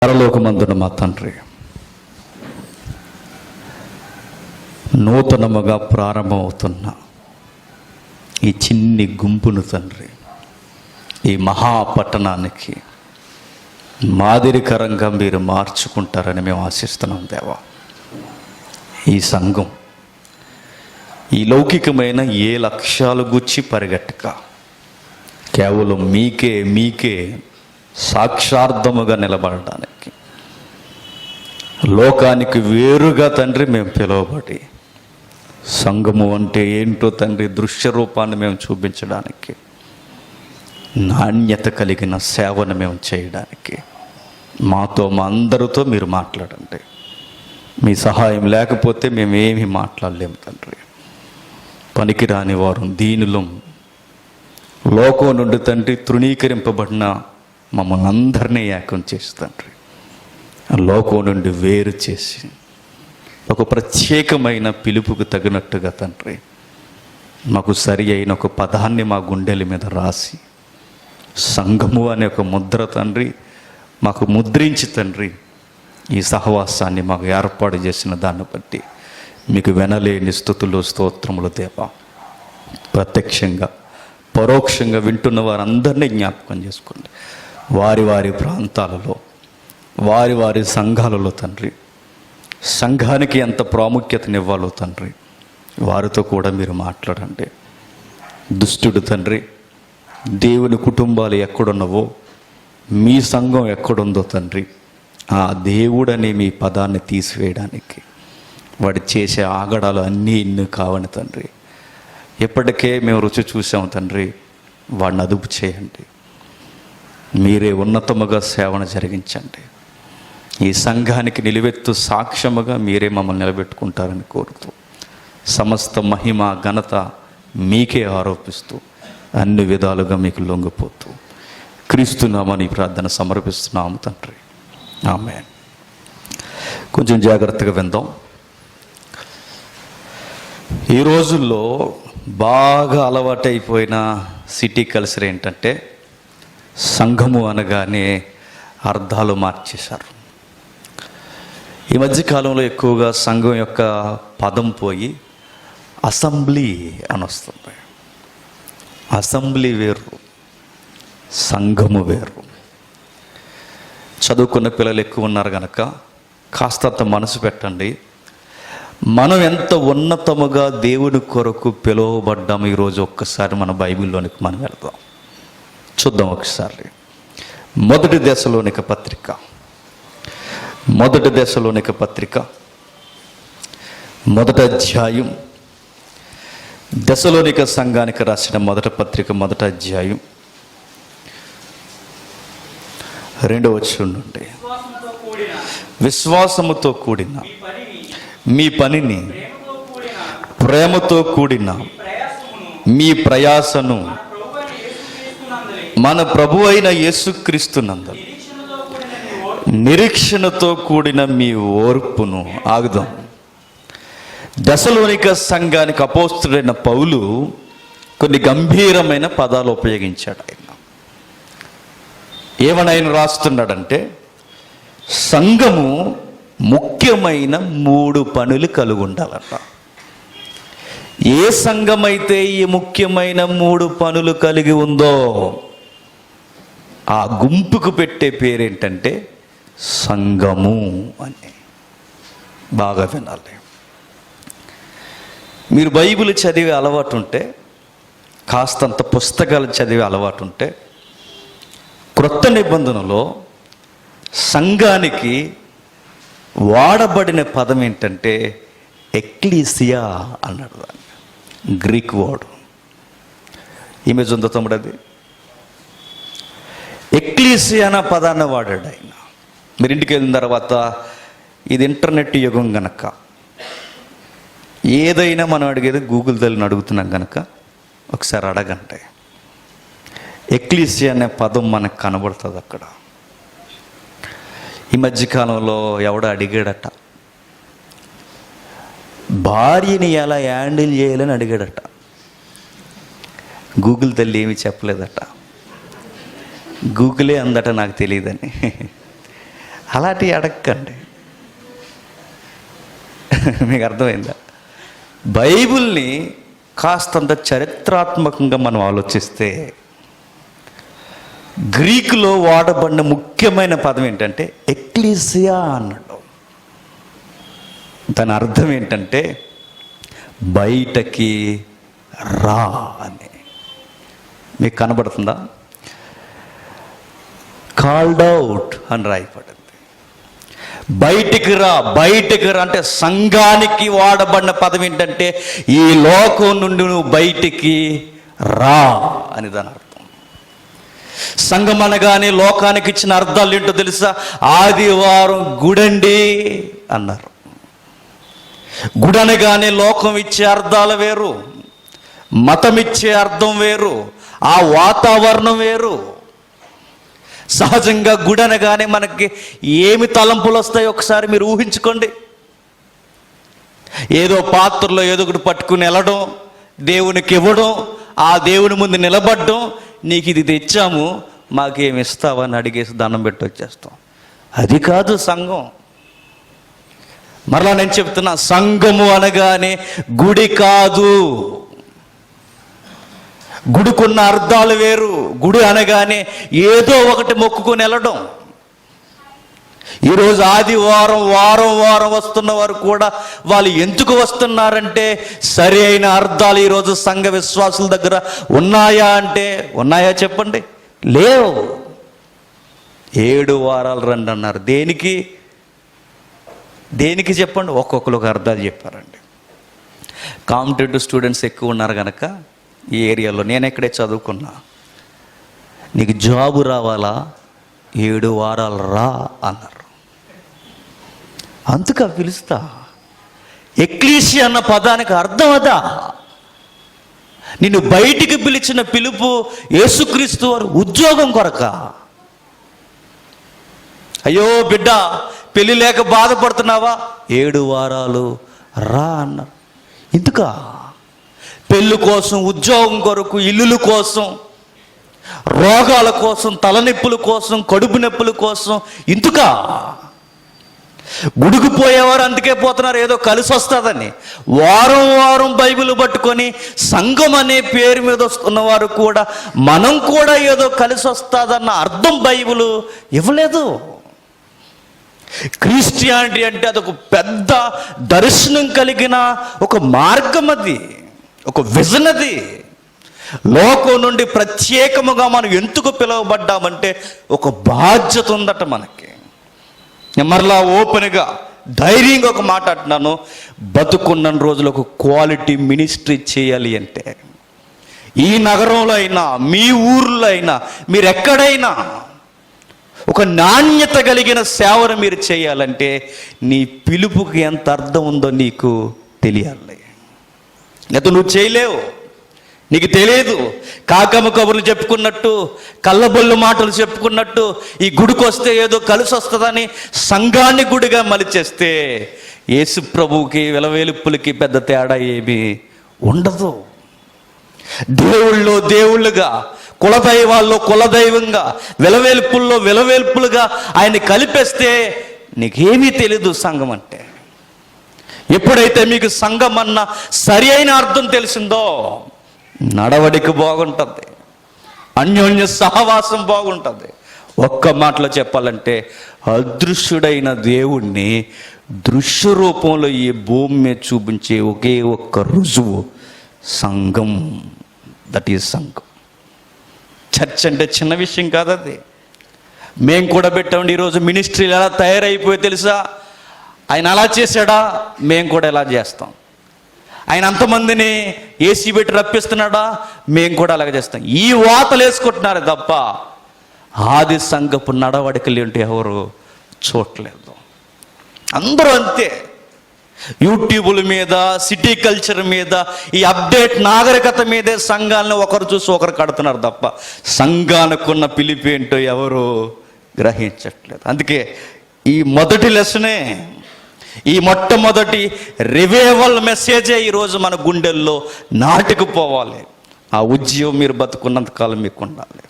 పరలోకమందున మా తండ్రి, నూతనముగా ప్రారంభమవుతున్న ఈ చిన్ని గుంపును తండ్రి, ఈ మహాపట్టణానికి మాదిరికరంగా మీరు మార్చుకుంటారని మేము ఆశిస్తున్నాం దేవా. ఈ సంఘం ఈ లౌకికమైన ఏ లక్ష్యాలు గుచ్చి పరిగెట్టక కేవలం మీకే సాక్షార్థముగా నిలబడడానికి, లోకానికి వేరుగా తండ్రి మేము పిలువబడి సంఘము అంటే ఏంటో తండ్రి దృశ్య రూపాన్ని మేము చూపించడానికి, నాణ్యత కలిగిన సేవను మేము చేయడానికి మాతో మా అందరితో మీరు మాట్లాడండి. మీ సహాయం లేకపోతే మేమేమి మాట్లాడలేము తండ్రి. పనికిరాని వారు, దీనులం, లోకం నుండి తండ్రి తృణీకరింపబడిన మమ్మల్ని అందరినీ ఏకం చేసి తండ్రి, లోకం నుండి వేరు చేసి ఒక ప్రత్యేకమైన పిలుపుకు తగినట్టుగా తండ్రి మాకు సరి అయిన ఒక పదాన్ని మా గుండెల మీద రాసి, సంఘము అనే ఒక ముద్ర తండ్రి మాకు ముద్రించి తండ్రి ఈ సహవాసాన్ని మాకు ఏర్పాటు చేసిన దాన్ని బట్టి మీకు వెనలేని స్తుతులు స్తోత్రములు దేవా. ప్రత్యక్షంగా పరోక్షంగా వింటున్న వారందరినీ జ్ఞాపకం చేసుకోండి. వారి వారి ప్రాంతాలలో, వారి వారి సంఘాలలో తండ్రి, సంఘానికి ఎంత ప్రాముఖ్యతనివ్వాలో తండ్రి వారితో కూడా మీరు మాట్లాడండి. దుష్టుడు తండ్రి దేవుని కుటుంబాలు ఎక్కడున్నవో, మీ సంఘం ఎక్కడుందో తండ్రి, ఆ దేవుడని మీ పదాన్ని తీసివేయడానికి వాడు చేసే ఆగడాలు అన్నీ ఇన్ని కావని తండ్రి, ఎప్పటికే మేము రుచి చూసాము తండ్రి. వాడిని అదుపు చేయండి. మీరే ఉన్నతముగా సేవను జరిగించండి. ఈ సంఘానికి నిలువెత్తు సాక్ష్యముగా మీరే మమ్మల్ని నిలబెట్టుకుంటారని కోరుతూ, సమస్త మహిమ ఘనత మీకే ఆరోపిస్తూ, అన్ని విధాలుగా మీకు లొంగిపోతూ క్రీస్తునామని ప్రార్థన సమర్పిస్తున్నాము తండ్రి. ఆమేన్. కొంచెం జాగ్రత్తగా విందాం. ఈ రోజుల్లో బాగా అలవాటైపోయిన సిటీ కల్చర్ ఏంటంటే, సంఘము అనగానే అర్థాలు మార్చేశారు. ఈ మధ్యకాలంలో ఎక్కువగా సంఘం యొక్క పదం పోయి అసెంబ్లీ అని వస్తుంది. అసెంబ్లీ వేరు, సంఘము వేరు. చదువుకున్న పిల్లలు ఎక్కువ ఉన్నారు కనుక కాస్తంత మనసు పెట్టండి. మనం ఎంత ఉన్నతముగా దేవుని కొరకు పిలువబడ్డాము ఈరోజు ఒక్కసారి మన బైబిల్లోనికి మనం వెళ్దాం, చూద్దాం ఒకసారి. మొదటి దశలోనిక పత్రిక, మొదటి అధ్యాయం, దశలోనిక సంఘానికి రాసిన మొదటి పత్రిక మొదటి అధ్యాయం 2వ వచనం నుండి, విశ్వాసముతో కూడిన మీ పనిని, ప్రేమతో కూడిన మీ ప్రయాసను మన ప్రభు అయిన యేసుక్రీస్తునందు నిరీక్షణతో కూడిన మీ ఓర్పును. ఆగుదాం. దశలోనిక సంఘానికి అపోస్తుడైన పౌలు కొన్ని గంభీరమైన పదాలు ఉపయోగించాడు. ఏమని ఆయన రాస్తున్నాడంటే, సంఘము ముఖ్యమైన 3 పనులు కలిగి ఉండాలట. ఏ సంఘమైతే ఈ ముఖ్యమైన 3 పనులు కలిగి ఉందో ఆ గుంపుకు పెట్టే పేరేంటంటే సంఘము అని. బాగా వినాలి. మీరు బైబిల్ చదివే అలవాటు ఉంటే, కాస్తంత పుస్తకాలు చదివే అలవాటు ఉంటే, క్రొత్త నిబంధనలో సంఘానికి వాడబడిన పదం ఏంటంటే ఎక్లీసియా అన్నాడు. దాన్ని గ్రీక్ వర్డ్. ఇమేజ్ ఉందో తమ్ముడు? అది ఎక్లీసియా అన్న పదాన్ని వాడాడు ఆయన. మీరు ఇంటికి వెళ్ళిన తర్వాత, ఇది ఇంటర్నెట్ యుగం గనక ఏదైనా మనం అడిగేది గూగుల్ తల్లిని అడుగుతున్నాం కనుక ఒకసారి అడగండి. ఎక్లీసియా అనే పదం మనకు కనబడుతుంది అక్కడ. ఈ మధ్యకాలంలో ఎవడో అడిగాడట, భార్యని ఎలా హ్యాండిల్ చేయాలని అడిగాడట. గూగుల్ తల్లి ఏమీ చెప్పలేదట. గూగులే అందట నాకు తెలియదని. అలాంటివి అడగండి. మీకు అర్థమైందా? బైబిల్ని కాస్తంత చరిత్రాత్మకంగా మనం ఆలోచిస్తే గ్రీకులో వాడబడిన ముఖ్యమైన పదం ఏంటంటే ఎక్లీసియా అన్నాడు. దాని అర్థం ఏంటంటే బయటకి రా అని. మీకు కనబడుతుందా? కాల్డ్ అవుట్ అని రాయబడింది. బయటికి రా, బయటికి రా అంటే సంఘానికి వాడబడిన పదం ఏంటంటే ఈ లోకం నుండి నువ్వు బయటికి రా అని దాని అర్థం. సంఘం అనగానే లోకానికి ఇచ్చిన అర్థాలు ఏంటో తెలుసా? ఆదివారం గుడండి అన్నారు. గుడి అనగానే లోకం ఇచ్చే అర్థాలు వేరు, మతం ఇచ్చే అర్థం వేరు, ఆ వాతావరణం వేరు. సహజంగా గుడి అనగానే మనకి ఏమి తలంపులు వస్తాయో ఒకసారి మీరు ఊహించుకోండి. ఏదో పాత్రలో ఏదో ఒకటి పట్టుకుని వెళ్ళడం, దేవునికి ఇవ్వడం, ఆ దేవుని ముందు నిలబడడం, నీకు ఇది తెచ్చాము మాకేమి ఇస్తావని అడిగేసి దండం పెట్టి వచ్చేస్తాం. అది కాదు సంఘం. మరలా నేను చెప్తున్నా, సంఘము అనగానే గుడి కాదు. గుడికున్న అర్థాలు వేరు. గుడి అనగానే ఏదో ఒకటి మొక్కుకొని వెళ్ళడం. ఈరోజు ఆదివారం వారం వారం వస్తున్న వారు కూడా వాళ్ళు ఎందుకు వస్తున్నారంటే సరి అయిన అర్థాలు ఈరోజు సంఘ విశ్వాసుల దగ్గర ఉన్నాయా అంటే ఉన్నాయా చెప్పండి? లేవు. 7 వారాలు రండి అన్నారు. దేనికి దేనికి చెప్పండి? ఒక్కొక్కరు ఒక అర్థాలు చెప్పారండి. కాంపిటేటివ్ స్టూడెంట్స్ ఎక్కువ ఉన్నారు కనుక ఈ ఏరియాలో, నేను ఎక్కడే చదువుకున్నా, నీకు జాబు రావాలా 7 వారాలు రా అన్నారు. అందుక పిలుస్తా. ఎక్లీసియా అన్న పదానికి అర్థం అదా? నిన్ను బయటికి పిలిచిన పిలుపు యేసుక్రీస్తు వారు ఉద్యోగం కొరక. అయ్యో బిడ్డ పెళ్లి లేక బాధపడుతున్నావా? 7 వారాలు రా అన్నారు. ఇందుక పెళ్ళి కోసం, ఉద్యోగం కొరకు, ఇల్లుల కోసం, రోగాల కోసం, తలనొప్పుల కోసం, కడుపు నొప్పుల కోసం. ఇందుక గుడికి పోయేవారు అందుకే పోతున్నారు, ఏదో కలిసి వస్తుందని. వారం వారం బైబిల్ పట్టుకొని సంఘం అనే పేరు మీద వస్తున్నవారు కూడా మనం కూడా ఏదో కలిసి వస్తుందన్న అర్థం బైబిల్ ఇవ్వలేదు. క్రిస్టియానిటీ అంటే అదొక పెద్ద దర్శనం కలిగిన ఒక మార్గం, అది ఒక విజన్. అది లోకం నుండి ప్రత్యేకముగా మనం ఎందుకు పిలువబడ్డామంటే ఒక బాధ్యత ఉందట మనకి. మరలా ఓపెన్గా ధైర్యంగా ఒక మాట అంటున్నాను, బతుకున్న రోజులు ఒక క్వాలిటీ మినిస్ట్రీ చేయాలి అంటే ఈ నగరంలో అయినా, మీ ఊర్లో అయినా, మీరు ఎక్కడైనా ఒక నాణ్యత కలిగిన సేవను మీరు చేయాలంటే నీ పిలుపుకి ఎంత అర్థం ఉందో నీకు తెలియాలి. లేదా నువ్వు చేయలేవు, నీకు తెలియదు. కాకమ్మ కబుర్లు చెప్పుకున్నట్టు, కళ్ళబొల్లు మాటలు చెప్పుకున్నట్టు ఈ గుడికి వస్తే ఏదో కలిసి వస్తుందని సంఘాన్ని గుడిగా మలిచేస్తే యేసు ప్రభువుకి విలవేలుపులకి పెద్ద తేడా ఏమీ ఉండదు. దేవుళ్ళో దేవుళ్ళుగా, కులదైవాల్లో కులదైవంగా, విలవేల్పుల్లో విలవేల్పులుగా ఆయన కలిపేస్తే నీకేమీ తెలీదు సంఘం అంటే. ఎప్పుడైతే మీకు సంఘం అన్న సరి అయిన అర్థం తెలిసిందో నడవడిక బాగుంటుంది, అన్యోన్య సహవాసం బాగుంటుంది. ఒక్క మాటలో చెప్పాలంటే అదృశ్యుడైన దేవుణ్ణి దృశ్య రూపంలో ఈ భూమి మీద చూపించే ఒకే ఒక్క రుజువు సంఘం. దట్ ఈజ్ సంఘం. చర్చ్ అంటే చిన్న విషయం కాదు అది. మేము కూడా పెట్టామండి. ఈరోజు మినిస్ట్రీలు ఎలా తయారైపోయి తెలుసా? ఆయన అలా చేశాడా, మేము కూడా ఎలా చేస్తాం. ఆయన అంతమందిని ఏసీ పెట్టి రప్పిస్తున్నాడా, మేము కూడా అలాగే చేస్తాం. ఈ వాతలు వేసుకుంటున్నారు తప్ప ఆది సంఘపు నడవడికలు ఏంటి ఎవరు చూడలేదు. అందరూ అంతే. యూట్యూబుల మీద, సిటీ కల్చర్ మీద, ఈ అప్డేట్ నాగరికత మీదే సంఘాలను ఒకరు చూసి ఒకరు కడుతున్నారు తప్ప సంఘానికున్న పిలిపేంటో ఎవరు గ్రహించట్లేదు. అందుకే ఈ మొదటి లెసనే, ఈ మొట్టమొదటి రివైవల్ మెసేజే ఈరోజు మన గుండెల్లో నాటుకుపోవాలి. ఆ ఉద్యమం మీరు బతుకున్నంతకాలం మీకు ఉండాలి.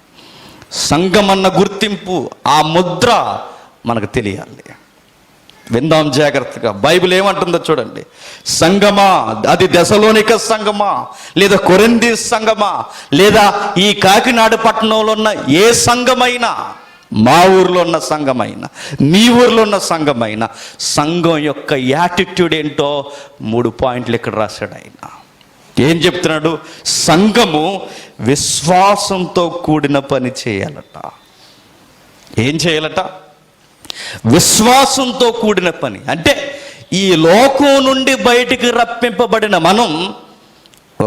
సంఘం అన్న గుర్తింపు, ఆ ముద్ర మనకు తెలియాలి. విందాం జాగ్రత్తగా. బైబిల్ ఏమంటుందో చూడండి. సంఘమా, అది దెసలోనిక సంఘమా, లేదా కొరింథీ సంఘమా, లేదా ఈ కాకినాడ పట్టణంలో ఉన్న ఏ సంఘమైనా, మా ఊర్లో ఉన్న సంఘమైనా, మీ ఊర్లో ఉన్న సంఘమైనా, సంఘం యొక్క యాటిట్యూడ్ ఏంటో 3 పాయింట్లు ఇక్కడ రాశాడు ఆయన. ఏం చెప్తున్నాడు? సంఘము విశ్వాసంతో కూడిన పని చేయాలట. ఏం చేయాలట? విశ్వాసంతో కూడిన పని. అంటే ఈ లోకం నుండి బయటికి రప్పింపబడిన మనం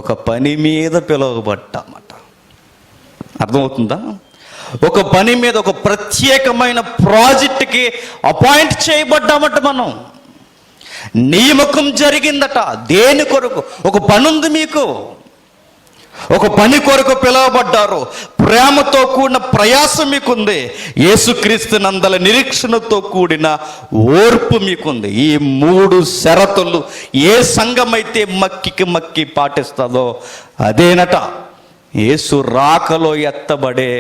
ఒక పని మీద పిలువబడ్డామట. అర్థమవుతుందా? ఒక పని మీద, ఒక ప్రత్యేకమైన ప్రాజెక్టుకి అపాయింట్ చేయబడ్డామట. మనం నియామకం జరిగిందట. దేని కొరకు? ఒక పని ఉంది మీకు, ఒక పని కొరకు పిలువబడ్డారు. ప్రేమతో కూడిన ప్రయాసం మీకుంది. యేసుక్రీస్తు నందల నిరీక్షణతో కూడిన ఓర్పు మీకుంది. ఈ 3 షరతులు ఏ సంఘమైతే మక్కి పాటిస్తుందో అదేనట యేసు రాకలో ఎత్తబడే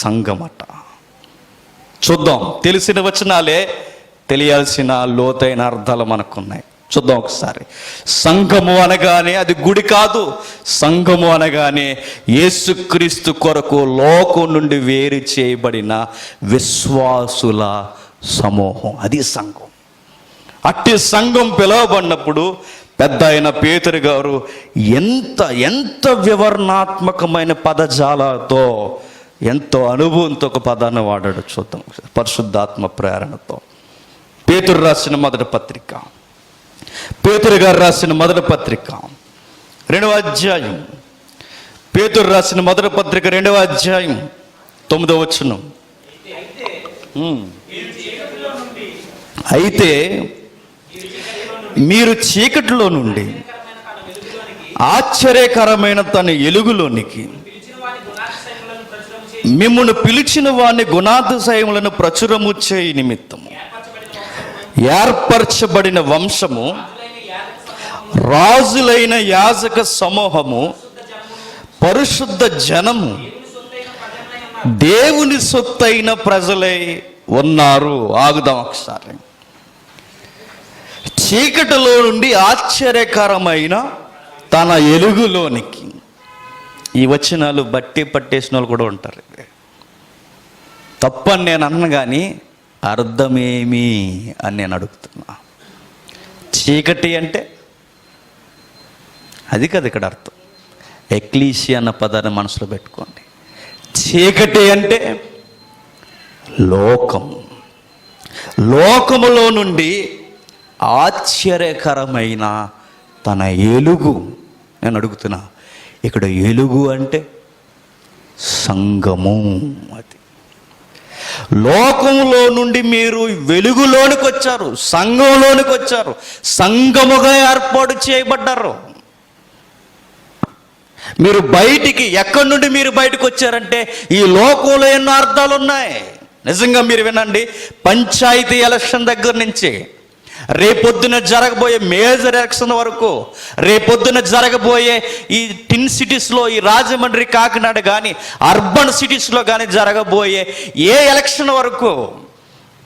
సంఘమట. చూద్దాం. తెలిసిన వచనాలే, తెలియాల్సిన లోతైన అర్థాలు మనకున్నాయి. చూద్దాం ఒకసారి. సంఘము అనగానే అది గుడి కాదు. సంఘము అనగానే యేసుక్రీస్తు కొరకు లోకం నుండి వేరు చేయబడిన విశ్వాసుల సమూహం. అది సంఘం. అట్టి సంఘం పిలువబడినప్పుడు పెద్ద అయిన పేతురు గారు ఎంత వివరణాత్మకమైన పదజాలతో, ఎంతో అనుభవంతో ఒక పదాన్ని వాడాడు. చూద్దాం. పరిశుద్ధాత్మ ప్రేరణతో. పేతురు రాసిన మొదటి పత్రిక, పేతురు గారు రాసిన మొదటి పత్రిక 2వ అధ్యాయం. పేతురు రాసిన మొదటి పత్రిక 2వ అధ్యాయం 9వ వచనం. అయితే మీరు చీకటిలో నుండి ఆశ్చర్యకరమైన తన వెలుగులోనికి మిమ్మును పిలిచిన వాని గుణాతిశయములను ప్రచురము చేయి నిమిత్తము ఏర్పరచబడిన వంశము, రాజులైన యాజక సమూహము, పరిశుద్ధ జనము, దేవుని సొత్తైన ప్రజలై ఉన్నారు. ఆగుదాం ఒకసారి. చీకటిలో నుండి ఆశ్చర్యకరమైన తన వెలుగులోనికి. ఈ వచనాలు బట్టి పట్టేసిన వాళ్ళు కూడా ఉంటారు. తప్పని నేను అన్న కానీ అర్థమేమి అని నేను అడుగుతున్నా. చీకటి అంటే అది కదా ఇక్కడ అర్థం. ఎక్లీసియా అన్న పదాన్ని మనసులో పెట్టుకోండి. చీకటి అంటే లోకము. లోకములో నుండి ఆశ్చర్యకరమైన తన వెలుగు. నేను అడుగుతున్నా, ఇక్కడ వెలుగు అంటే సంఘము. అది లోకంలో నుండి మీరు వెలుగులోనికి వచ్చారు, సంఘంలోనికి వచ్చారు, సంఘముగా ఏర్పాటు చేయబడ్డారు. మీరు బయటికి, ఎక్కడి నుండి మీరు బయటకు వచ్చారంటే ఈ లోకంలో ఎన్నో అర్థాలు ఉన్నాయి. నిజంగా మీరు వినండి. పంచాయతీ ఎలక్షన్ దగ్గర నుంచి రేపొద్దున జరగబోయే మేజర్ ఎలక్షన్ వరకు, రేపొద్దున జరగబోయే ఈ టిన్ సిటీస్లో, ఈ రాజమండ్రి, కాకినాడ కానీ అర్బన్ సిటీస్లో కానీ జరగబోయే ఏ ఎలక్షన్ వరకు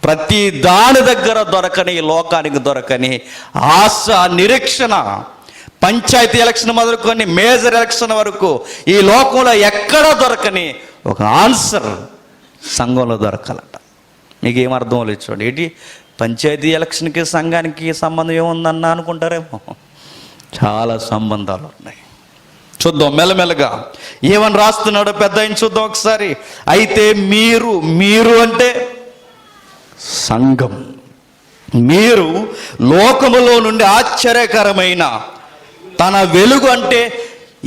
ప్రతి దాని దగ్గర దొరకని, లోకానికి దొరకని ఆశ, నిరీక్షణ, పంచాయతీ ఎలక్షన్ మొదలుకొని మేజర్ ఎలక్షన్ వరకు ఈ లోకంలో ఎక్కడా దొరకని ఒక ఆన్సర్ సంఘంలో దొరకాలట. మీకు ఏమర్థం లేదు చూడండి. ఏంటి పంచాయతీ ఎలక్షన్కి సంఘానికి సంబంధం ఏముందన్న అనుకుంటారేమో. చాలా సంబంధాలు ఉన్నాయి. చూద్దాం మెల్లమెల్లగా ఏమని రాస్తున్నాడో పెద్ద ఆయన చూద్దాం ఒకసారి. అయితే మీరు అంటే సంఘం, మీరు లోకములో నుండి ఆశ్చర్యకరమైన తన వెలుగు. అంటే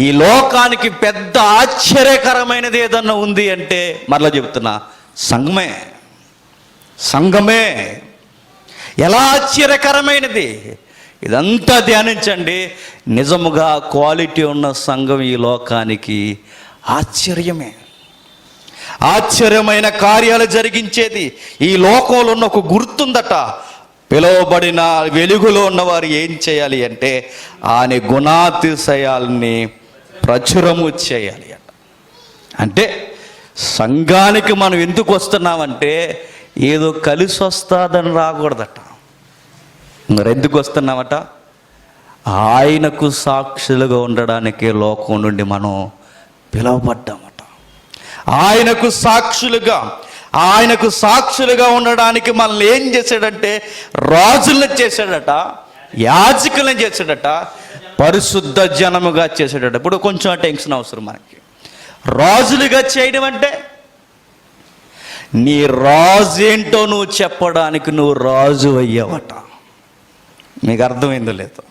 ఈ లోకానికి పెద్ద ఆశ్చర్యకరమైనది ఏదన్నా ఉంది అంటే మరలా చెప్తున్నా, సంఘమే. ఎలా ఆశ్చర్యకరమైనది ఇదంతా ధ్యానించండి. నిజముగా క్వాలిటీ ఉన్న సంఘం ఈ లోకానికి ఆశ్చర్యమే. ఆశ్చర్యమైన కార్యాలు జరిగించేది. ఈ లోకంలో ఉన్న ఒక గుర్తుందట. పిలువబడిన వెలుగులో ఉన్నవారు ఏం చేయాలి అంటే ఆయన గుణాతిశయాల్ని ప్రచురము చేయాలి అట. అంటే సంఘానికి మనం ఎందుకు వస్తున్నామంటే ఏదో కలిసి వస్తుందని రాకూడదట. మరి ఎందుకు వస్తున్నామట? ఆయనకు సాక్షులుగా ఉండడానికి లోకం నుండి మనం పిలువబడ్డామట. ఆయనకు సాక్షులుగా ఉండడానికి మనల్ని ఏం చేశాడంటే రాజులను చేశాడట, యాజకులను చేశాడట, పరిశుద్ధ జనముగా చేశాడట. ఇప్పుడు కొంచెం టెన్షన్ అవసరం మనకి. రాజులుగా చేయడం అంటే నీ రాజు ఏంటో నువ్వు చెప్పడానికి నువ్వు రాజు అయ్యావట. మీకు అర్థమైందో లేదో?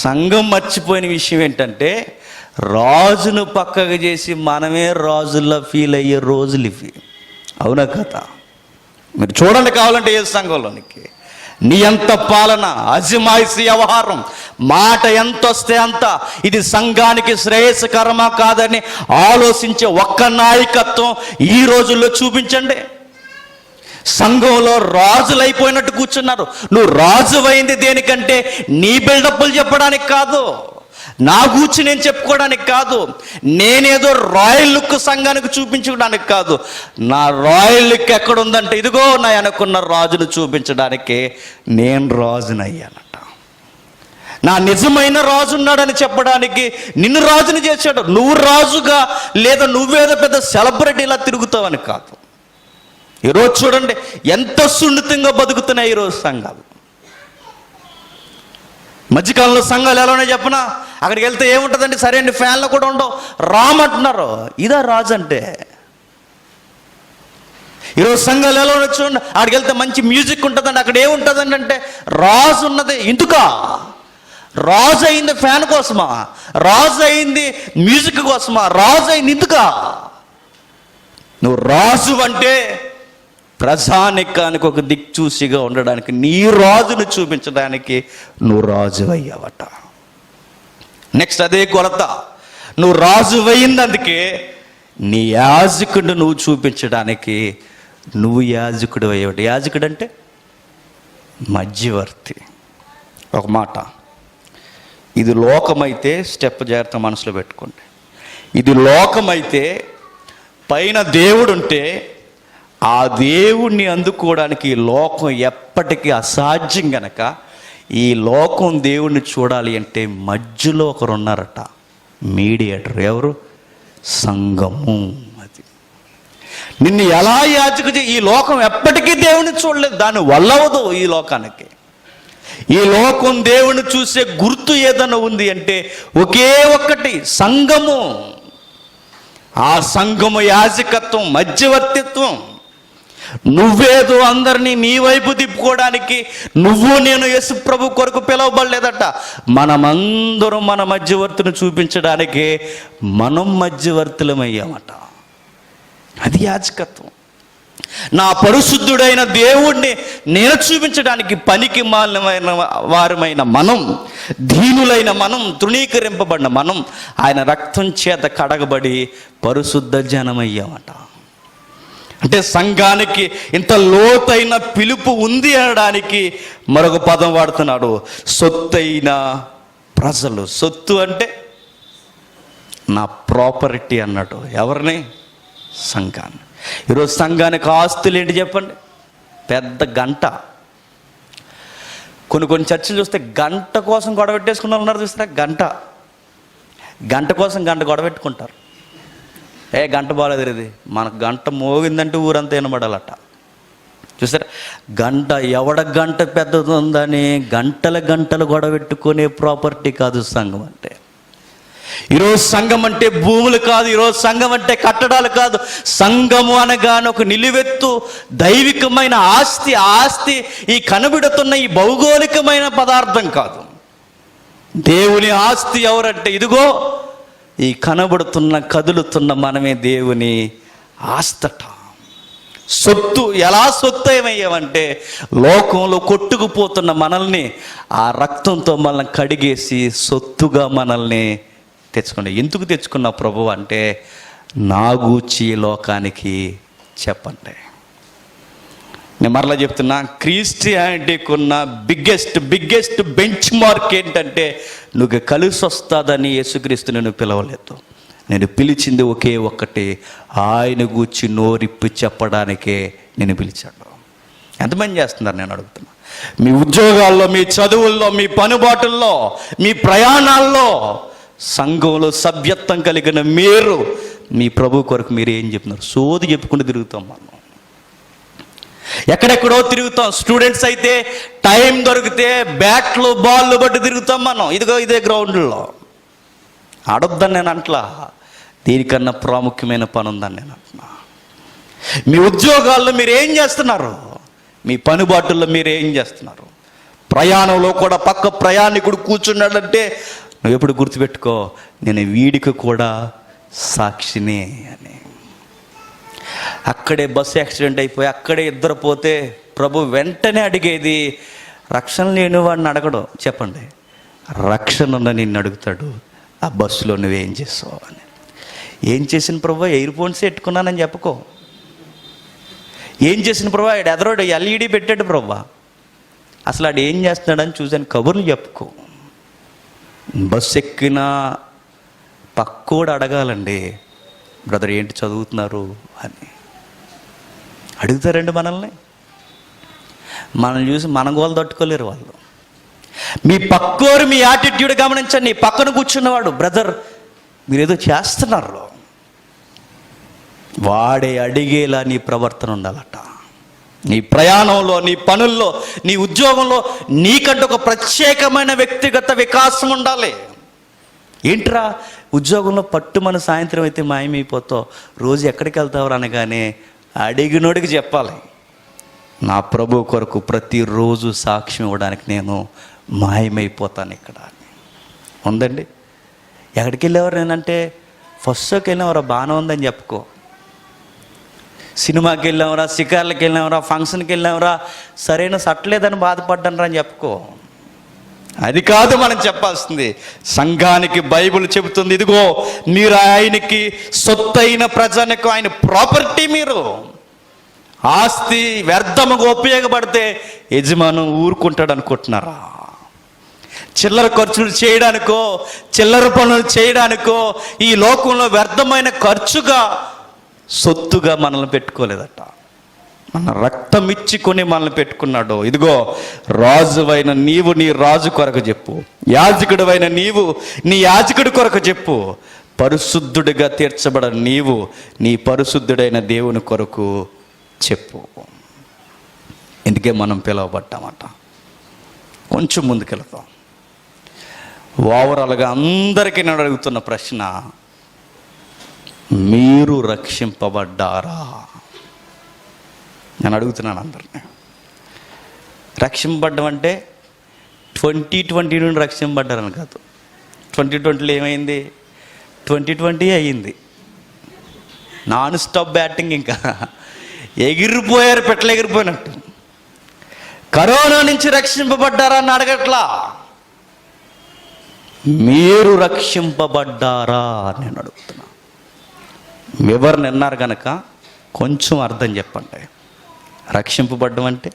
సంఘం మర్చిపోయిన విషయం ఏంటంటే రాజును పక్కకు చేసి మనమే రాజుల్లో ఫీల్ అయ్యే రోజులు ఇవి. అవునా కదా? మీరు చూడండి కావాలంటే ఏ సంఘంలోనికి నీ ఎంత పాలన, అజమాయిషీ వ్యవహారం, మాట ఎంత వస్తే అంత, ఇది సంఘానికి శ్రేయస్కరమా కాదని ఆలోచించే ఒక్క నాయకత్వం ఈ రోజుల్లో చూపించండి. సంఘంలో రాజులైపోయినట్టు కూర్చున్నారు. నువ్వు రాజు అయింది దేనికంటే నీ బిల్డప్లు చెప్పడానికి కాదు, నా గూర్చి నేను చెప్పుకోవడానికి కాదు, నేనేదో రాయల్ లుక్ సంఘానికి చూపించుకోవడానికి కాదు. నా రాయల్ లుక్ ఎక్కడుందంటే ఇదిగో నా అనుకున్న రాజును చూపించడానికి నేను రాజునయ్యానట. నా నిజమైన రాజు ఉన్నాడని చెప్పడానికి నిన్ను రాజుని చేశాడు. నువ్వు రాజుగా లేదా నువ్వేదో పెద్ద సెలబ్రిటీలా తిరుగుతావని కాదు. ఈరోజు చూడండి ఎంత సున్నితంగా బతుకుతున్నాయి ఈరోజు సంఘాలు. మధ్యకాలంలో సంఘాలు ఎలా ఉన్నాయి చెప్పనా? అక్కడికి వెళ్తే ఏముంటుందండి, సరైన ఫ్యాన్లు కూడా ఉండవు, రామంటున్నారు. ఇదా రాజు అంటే? ఈరోజు సంఘాలు ఎలా ఉన్నాయి చూడండి, అక్కడికి వెళ్తే మంచి మ్యూజిక్ ఉంటుందండి, అక్కడ ఏముంటుందండి అంటే రాజు ఉన్నది. ఎందుకా? రాజు అయింది ఫ్యాన్ కోసమా? రాజు అయింది మ్యూజిక్ కోసమా? రాజు అయింది ఎందుకా? నువ్వు రాజు అంటే ప్రజానికానికి ఒక దిక్చూసిగా ఉండడానికి, నీ రాజును చూపించడానికి నువ్వు రాజు అయ్యావట. నెక్స్ట్ అదే కొలత, నువ్వు రాజు అయింది అందుకే నీ యాజకుడు నువ్వు చూపించడానికి నువ్వు యాజకుడు అయ్యావట. యాజకుడు అంటే మధ్యవర్తి. ఒక మాట, ఇది లోకమైతే స్టెప్ జాగ్రత్త మనసులో పెట్టుకోండి. ఇది లోకమైతే పైన దేవుడు ఉంటే ఆ దేవుణ్ణి అందుకోవడానికి ఈ లోకం ఎప్పటికీ అసాధ్యం గనక ఈ లోకం దేవుణ్ణి చూడాలి అంటే మధ్యలో ఒకరు ఉన్నారట, మీడియేటర్. ఎవరు? సంఘము. అది నిన్ను ఎలా యాచకు ఈ లోకం ఎప్పటికీ దేవుణ్ణి చూడలేదు, దాని వల్ల అవదు ఈ లోకానికి. ఈ లోకం దేవుణ్ణి చూసే గుర్తు ఏదైనా ఉంది అంటే ఒకే ఒక్కటి, సంఘము. ఆ సంఘము యాజకత్వం, మధ్యవర్తిత్వం. నువ్వేదో అందరినీ నీ వైపు తిప్పుకోవడానికి నువ్వు నేను యేసు ప్రభు కొరకు పిలవబడలేదట. మనమందరం మన మధ్యవర్తిని చూపించడానికి మనం మధ్యవర్తులమయ్యామట. అది యాజకత్వం. నా పరిశుద్ధుడైన దేవుణ్ణి నేను చూపించడానికి పనికి మాలిన వారమైన మనం, దీనులైన మనం, తృణీకరింపబడిన మనం ఆయన రక్తం చేత కడగబడి పరిశుద్ధ జనమయ్యామట. అంటే సంఘానికి ఇంత లోతైన పిలుపు ఉంది అనడానికి మరొక పదం వాడుతున్నాడు, సొత్తైన ప్రజలు. సొత్తు అంటే నా ప్రాపర్టీ అన్నాడు. ఎవరిని? సంఘాన్ని. ఈరోజు సంఘానికి ఆస్తులు ఏంటి చెప్పండి? పెద్ద గంట. కొన్ని చర్చలు చూస్తే గంట కోసం గొడవెట్టేసుకున్న ఉన్నారు చూస్తారా? గంట కోసం గంట గొడవెట్టుకుంటారు. గంట బాగాలేదు, ఇది మనకు గంట మోగిందంటే ఊరంతా వినబడాలట. చూసారా? గంట ఎవడ గంట పెద్దది ఉందని గంటలు గొడవెట్టుకునే ప్రాపర్టీ కాదు సంఘం అంటే. ఈరోజు సంఘం అంటే భూములు కాదు, ఈరోజు సంఘం అంటే కట్టడాలు కాదు. సంఘము అనగానే ఒక నిలువెత్తు దైవికమైన ఆస్తి ఈ కనబడుతున్న ఈ భౌగోళికమైన పదార్థం కాదు. దేవుని ఆస్తి ఎవరంటే ఇదిగో ఈ కనబడుతున్న కదులుతున్న మనమే దేవుని ఆస్తట. సొత్తు. ఎలా సొత్తు ఏమయ్యామంటే లోకంలో కొట్టుకుపోతున్న మనల్ని ఆ రక్తంతో మనల్ని కడిగేసి సొత్తుగా మనల్ని తెచ్చుకున్నా. ఎందుకు తెచ్చుకున్నా ప్రభు అంటే నా గూర్చి లోకానికి చెప్పండి. నేను మరలా చెప్తున్నా, క్రిస్టియానిటీకి ఉన్న బిగ్గెస్ట్ బెంచ్ మార్క్ ఏంటంటే నువ్వు కలిసి వస్తుందని యేసుక్రీస్తు నేను పిలవలేదు. నేను పిలిచింది ఒకే ఒక్కటి, ఆయన గూర్చి నోరిప్పి చెప్పడానికే నిన్ను పిలిచాడు. ఎంతమంది చేస్తున్నారు నేను అడుగుతున్నా? మీ ఉద్యోగాల్లో, మీ చదువుల్లో, మీ పనుబాటుల్లో, మీ ప్రయాణాల్లో, సంఘంలో సభ్యత్వం కలిగిన మీరు మీ ప్రభు కొరకు మీరు ఏం చెప్తున్నారు? సోది చెప్పుకుంటూ తిరుగుతాం మనం. ఎక్కడెక్కడో తిరుగుతాం. స్టూడెంట్స్ అయితే టైం దొరికితే బ్యాట్లు బాళ్ళు బట్టి తిరుగుతాం మనం. ఇదే గ్రౌండ్లో. ఆడొద్దని నేను అంట్లా, దీనికన్నా ప్రాముఖ్యమైన పని ఉందని నేను అంటున్నా. మీ ఉద్యోగాల్లో మీరు ఏం చేస్తున్నారు? మీ పనిబాటుల్లో మీరు ఏం చేస్తున్నారు? ప్రయాణంలో కూడా పక్క ప్రయాణికుడు కూర్చున్నాడంటే నువ్వు ఎప్పుడు గుర్తుపెట్టుకో, నేను వీడికి కూడా సాక్షినే అని. అక్కడే బస్సు యాక్సిడెంట్ అయిపోయి అక్కడే ఇద్దరు పోతే ప్రభు వెంటనే అడిగేది, రక్షణ లేని వాడిని అడగడు. చెప్పండి, రక్షణ ఉన్న నిన్ను అడుగుతాడు, ఆ బస్సులో నువ్వేం చేసావు అని. ఏం చేసిన ప్రభు? ఎయిర్ ఫోన్స్ పెట్టుకున్నానని చెప్పుకో. ఏం చేసిన ప్రభు? ఆడు ఎదరోడు ఎల్ఈడి పెట్టాడు ప్రభు, అసలు ఆడు ఏం చేస్తున్నాడని చూసాను కబుర్లు చెప్పుకో. బస్సు ఎక్కిన పక్కోడు అడగాలండి, బ్రదర్ ఏంటి చదువుతున్నారు అని అడుగుతారండి మనల్ని. మనల్ని చూసి మన గోలు తట్టుకోలేరు వాళ్ళు. మీ పక్కోరు మీ యాటిట్యూడ్ గమనించండి. నీ పక్కన కూర్చున్నవాడు, బ్రదర్ మీరేదో చేస్తున్నారు, వాడే అడిగేలా నీ ప్రవర్తన ఉండాలట. నీ ప్రయాణంలో, నీ పనుల్లో, నీ ఉద్యోగంలో నీకంటూ ఒక ప్రత్యేకమైన వ్యక్తిగత వికాసం ఉండాలి. ఏంట్రా ఉద్యోగంలో పట్టుమని సాయంత్రం అయితే మాయమైపోతావు, రోజు ఎక్కడికి వెళ్తావు అనగానే అడిగినోడికి చెప్పాలి, నా ప్రభు కొరకు ప్రతిరోజు సాక్ష్యం ఇవ్వడానికి నేను మాయమైపోతాను ఇక్కడ ఉందండి. ఎక్కడికి వెళ్ళేవారు నేనంటే, ఫస్ట్ షోకి వెళ్ళినవరా బాగానే ఉందని చెప్పుకో. సినిమాకి వెళ్ళామరా, షికార్లకి వెళ్ళామరా, ఫంక్షన్కి వెళ్ళామరా, సరైన సట్టలేదని బాధపడ్డానరా అని చెప్పుకో. అది కాదు మనం చెప్పాల్సింది. సంఘానికి బైబిల్ చెబుతుంది, ఇదిగో మీరు ఆయనకి సొత్తైన ప్రజలకు, ఆయన ప్రాపర్టీ. మీరు ఆస్తి వ్యర్థముగా ఉపయోగపడితే యజమానం ఊరుకుంటాడు అనుకుంటున్నారా? చిల్లర ఖర్చులు చేయడానికో, చిల్లర పనులు చేయడానికో ఈ లోకంలో వ్యర్థమైన ఖర్చుగా, సొత్తుగా మనల్ని పెట్టుకోలేదట. మన రక్తం ఇచ్చుకొని మనల్ని పెట్టుకున్నాడు. ఇదిగో రాజువైన నీవు నీ రాజు కొరకు చెప్పు, యాజకుడివైన నీవు నీ యాజకుడి కొరకు చెప్పు, పరిశుద్ధుడిగా తీర్చబడ నీవు నీ పరిశుద్ధుడైన దేవుని కొరకు చెప్పు. ఇందుకే మనం పిలువబడ్డామట. కొంచెం ముందుకెళ్తాం. ఓవరాల్గా అందరికీ నేను అడుగుతున్న ప్రశ్న, మీరు రక్షింపబడ్డారా? నేను అడుగుతున్నాను అందరినీ. రక్షింపబడ్డం అంటే 2020 నుండి రక్షింపబడ్డారని కాదు. 2020లో ఏమైంది? 2020 అయ్యింది. నాన్ స్టాప్ బ్యాటింగ్, ఇంకా ఎగిరిపోయారు, పెట్టలు ఎగిరిపోయినట్టు. కరోనా నుంచి రక్షింపబడ్డారా అని అడగట్లా, మీరు రక్షింపబడ్డారా అని నేను అడుగుతున్నా. ఎవరిని అన్నారు కనుక కొంచెం అర్థం చెప్పండి. రక్షింపబడ్డం అంటే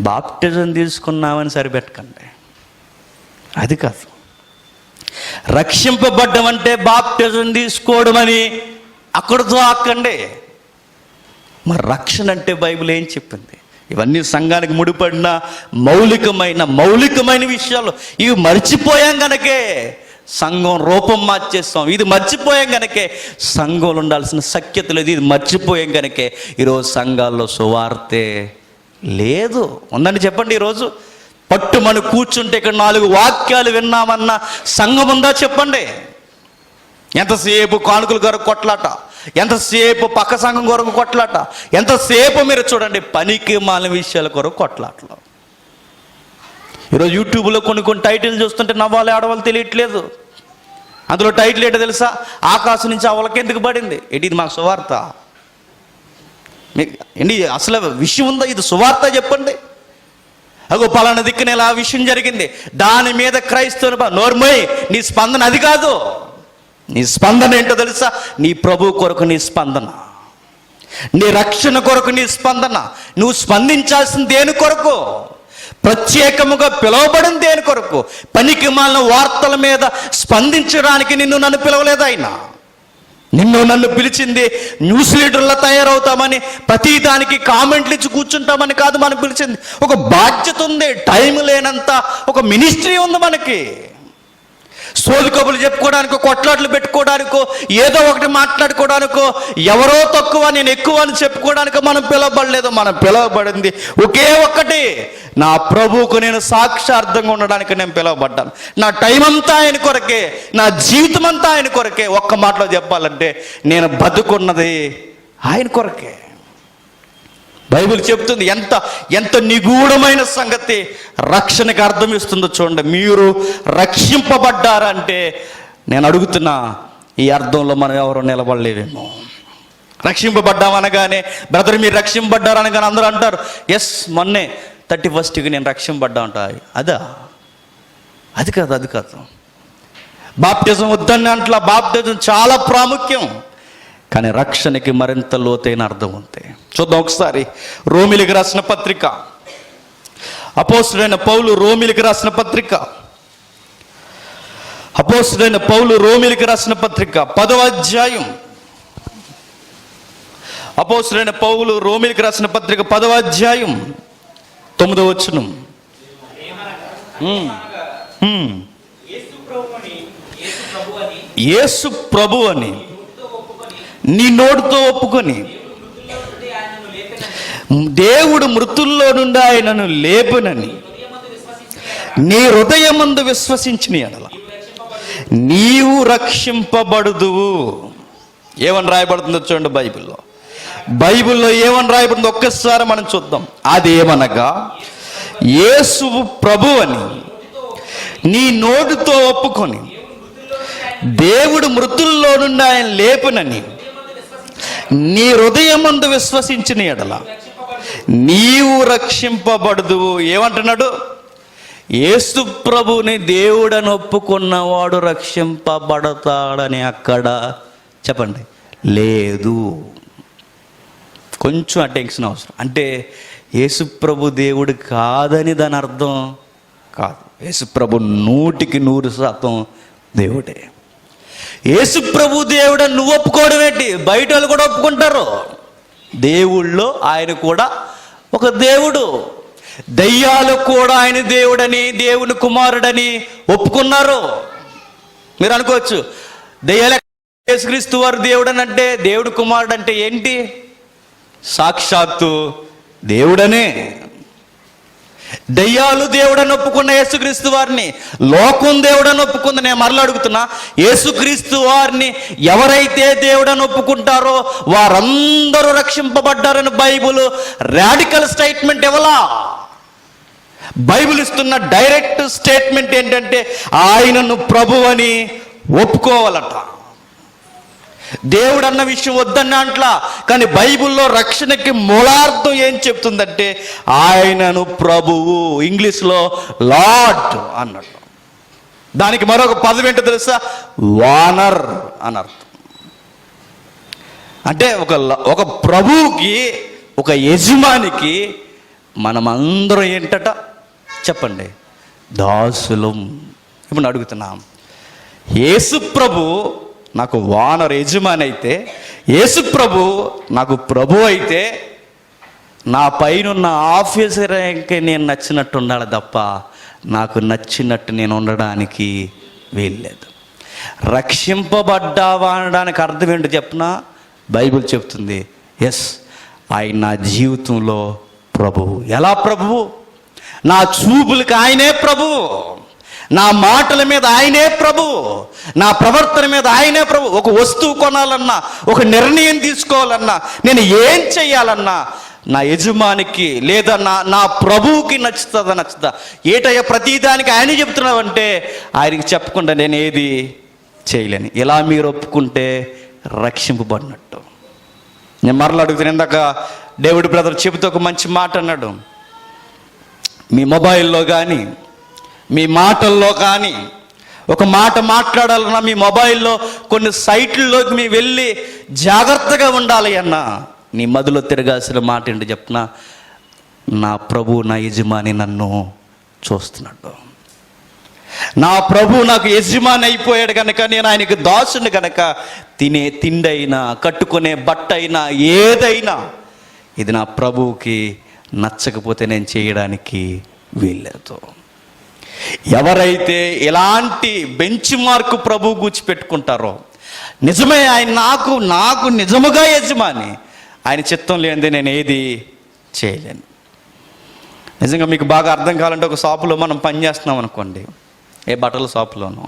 బాప్టిజం తీసుకున్నామని సరిపెట్టకండి, అది కాదు. రక్షింపబడ్డం అంటే బాప్టిజం తీసుకోవడం అని అక్కడితో ఆకండి. మరి రక్షణ అంటే బైబిల్ ఏం చెప్పింది? ఇవన్నీ సంఘానికి ముడిపడిన మౌలికమైన విషయాలు. ఇవి మర్చిపోయాం కనుకే సంఘం రూపం మార్చేస్తాం. ఇది మర్చిపోయాం కనుకే సంఘంలో ఉండాల్సిన సఖ్యత లేదు. ఇది మర్చిపోయాం కనుకే ఈరోజు సంఘాల్లో సువార్తే లేదు. ఉందని చెప్పండి. ఈరోజు పట్టుమని కూర్చుంటే ఇక్కడ 4 వాక్యాలు విన్నామన్న సంఘం ఉందా చెప్పండి. ఎంతసేపు కానుకల కొరకు కొట్లాట, ఎంతసేపు పక్క సంఘం కొరకు కొట్లాట, ఎంతసేపు మీరు చూడండి పనికి మాలిన విషయాల కొరకు కొట్లాటలు. ఈరోజు యూట్యూబ్లో కొన్ని టైటిల్ చూస్తుంటే నవ్వాలి ఆడవాళ్ళు తెలియట్లేదు. అందులో టైటిల్ ఏంటో తెలుసా? ఆకాశం నుంచి అవలకి ఎందుకు పడింది. ఇది మాకు సువార్త? ఏంటి అసలు విషయం ఉందా? ఇది సువార్త చెప్పండి. అగో పలానా దిక్కున ఇలా విషయం జరిగింది, దాని మీద క్రైస్తవులు నోర్మోయ్, నీ స్పందన అది కాదు. నీ స్పందన ఏంటో తెలుసా? నీ ప్రభు కొరకు నీ స్పందన, నీ రక్షణ కొరకు నీ స్పందన. నువ్వు స్పందించాల్సిన దేని కొరకు? ప్రత్యేకముగా పిలువబడింది దేని కొరకు? పనికి మాలిన వార్తల మీద స్పందించడానికి నన్ను పిలవలేదు ఆయన. నిన్ను నన్ను పిలిచింది న్యూస్ లీడర్లా తయారవుతామని, ప్రతి దానికి కామెంట్లు ఇచ్చి కూర్చుంటామని కాదు మనం పిలిచింది. ఒక బాధ్యత ఉంది, టైం లేనంత ఒక మినిస్ట్రీ ఉంది మనకి. సోది కబుర్లు చెప్పుకోవడానికో, కొట్లాట్లు పెట్టుకోవడానికో, ఏదో ఒకటి మాట్లాడుకోవడానికో, ఎవరో తక్కువ నేను ఎక్కువ అని చెప్పుకోవడానికో మనం పిలవబడలేదు. మనం పిలవబడింది ఒకే ఒక్కటి, నా ప్రభువుకు నేను సాక్షార్థంగా ఉండడానికి నేను పిలవబడ్డాను. నా టైం అంతా ఆయన కొరకే, నా జీవితం అంతా ఆయన కొరకే. ఒక్క మాటలో చెప్పాలంటే నేను బతుకున్నది ఆయన కొరకే. బైబిల్ చెప్తుంది ఎంత ఎంత నిగూఢమైన సంగతి రక్షణకి అర్థం ఇస్తుందో చూడండి. మీరు రక్షింపబడ్డారంటే నేను అడుగుతున్నా, ఈ అర్థంలో మనం ఎవరో నిలబడలేవేమో. రక్షింపబడ్డామనగానే బ్రదర్ మీరు రక్షింపబడ్డారనగానే అందరూ అంటారు ఎస్ మొన్నే 31కి నేను రక్షింపబడ్డా ఉంటాయి. అది కాదు. బాప్టిజం వద్దని అంట్లా, బాప్టిజం చాలా ప్రాముఖ్యం, కానీ రక్షణకి మరింత లోతైన అర్థం ఉంది. చూద్దాం ఒకసారి రోమిలికి రాసిన పత్రిక, అపోస్తుడైన పౌలు రోమిలికి రాసిన పత్రిక, అపోస్తుడైన పౌలు రోమిలికి రాసిన పత్రిక 10వ అధ్యాయం. అపోస్తుడైన పౌలు రోమిలికి రాసిన పత్రిక 10వ అధ్యాయం 9వ వచనం. యేసు ప్రభు అని నీ నోటితో ఒప్పుకొని దేవుడు మృతుల్లో నుండి ఆయనను లేపునని నీ హృదయమందు విశ్వసించిన ఎడల నీవు రక్షింపబడుదువు. ఏమని రాయబడుతుందో చూడండి బైబిల్లో ఏమని రాయబడుతుందో ఒక్కసారి మనం చూద్దాం. అదేమనగా యేసు ప్రభు అని నీ నోటితో ఒప్పుకొని దేవుడు మృతుల్లో నుండి ఆయన లేపునని నీ హృదయమందు విశ్వసించిన ఎడల నీవు రక్షింపబడుదువు. ఏమంటున్నాడు? యేసు ప్రభుని దేవుడని ఒప్పుకున్నవాడు రక్షింపబడతాడని అక్కడ చెప్పండి లేదు. కొంచెం అటెన్షన్ అవసరం. అంటే యేసు ప్రభు దేవుడు కాదని దాని అర్థం కాదు. యేసు ప్రభు 100% దేవుడే. యేసు ప్రభు దేవుడని నువ్వు ఒప్పుకోవడం ఏంటి? బయట వాళ్ళు కూడా ఒప్పుకుంటారు. దేవుళ్ళో ఆయన కూడా ఒక దేవుడు. దయ్యాలు కూడా ఆయన దేవుడని, దేవుని కుమారుడని ఒప్పుకున్నారు. మీరు అనుకోవచ్చు దయ్యాలు యేసుక్రీస్తు వారు దేవుడని అంటే, దేవుడు కుమారుడు అంటే ఏంటి? సాక్షాత్తు దేవుడనే. దయ్యాలు దేవుడని ఒప్పుకున్న యేసుక్రీస్తు వారిని లోకం దేవుడని ఒప్పుకుంది. నేను మరలా అడుగుతున్నా, యేసుక్రీస్తు వారిని ఎవరైతే దేవుడని ఒప్పుకుంటారో వారందరూ రక్షింపబడ్డారని బైబిల్ రాడికల్ స్టేట్మెంట్ ఇవ్వలా. బైబిల్ ఇస్తున్న డైరెక్ట్ స్టేట్మెంట్ ఏంటంటే ఆయనను ప్రభు అని ఒప్పుకోవాలట. దేవుడు అన్న విషయం వద్దన్న అంట్లా, కానీ బైబిల్లో రక్షణకి మూలార్థం ఏం చెప్తుందంటే ఆయనను ప్రభువు, ఇంగ్లీష్లో లార్డ్ అన్నట్టు. దానికి మరొక పదం ఏంటో తెలుసా? వానర్ అని అర్థం. అంటే ఒక ప్రభువుకి, ఒక యజమానికి మనమందరం ఏంటట చెప్పండి? దాసులం. ఇప్పుడు అడుగుతున్నాం, యేసు ప్రభు నాకు వానర్ యజమాని అయితే, యేసు ప్రభు నాకు ప్రభు అయితే, నా పైన ఆఫీసర్కి నేను నచ్చినట్టు ఉండాలి తప్ప నాకు నచ్చినట్టు నేను ఉండడానికి వీల్లేదు. రక్షింపబడ్డావా అనడానికి అర్థం ఏంటో చెప్పనా? బైబిల్ చెప్తుంది ఎస్, ఆయన నా జీవితంలో ప్రభువు. ఎలా ప్రభువు? నా చూపులకి ఆయనే ప్రభువు, నా మాటల మీద ఆయనే ప్రభువు, నా ప్రవర్తన మీద ఆయనే ప్రభు. ఒక వస్తువు కొనాలన్నా, ఒక నిర్ణయం తీసుకోవాలన్నా, నేను ఏం చెయ్యాలన్నా నా యజమానికి లేదా నా ప్రభువుకి నచ్చుతా ఏటయ్యా ప్రతిదానికి ఆయన చెప్తున్నావంటే ఆయనకి చెప్పకుండా నేను ఏది చేయలేను. ఇలా మీరు ఒప్పుకుంటే రక్షింపబడినట్టు. నేను మరలా అడుగుతాను, ఇందాక డేవిడ్ బ్రదర్ చెబుతూ ఒక మంచి మాట అన్నాడు. మీ మొబైల్లో కానీ, మీ మాటల్లో కానీ ఒక మాట మాట్లాడాలన్నా మీ మొబైల్లో కొన్ని సైట్లలోకి మీ వెళ్ళి జాగ్రత్తగా ఉండాలి అన్నా నీ మదిలో తిరగాల్సిన మాట ఏంటి చెప్పనా? నా ప్రభు, నా యజమాని నన్ను చూస్తున్నాడు. నా ప్రభు నాకు యజమాని అయిపోయాడు కనుక నేను ఆయనకి దాసుని కనుక తినే తిండి అయినా కట్టుకునే బట్ట అయినా ఏదైనా ఇది నా ప్రభువుకి నచ్చకపోతే నేను చేయడానికి వీల్లేదు. ఎవరైతే ఇలాంటి బెంచ్ మార్క్ ప్రభు కూర్చిపెట్టుకుంటారో నిజమే ఆయన నాకు నిజముగా యజమాని, ఆయన చిత్తం లేనిదే నేను ఏది చేయలేను. నిజంగా మీకు బాగా అర్థం కావాలంటే ఒక షాపులో మనం పని చేస్తున్నాం అనుకోండి, ఏ బట్టల షాపులోనూ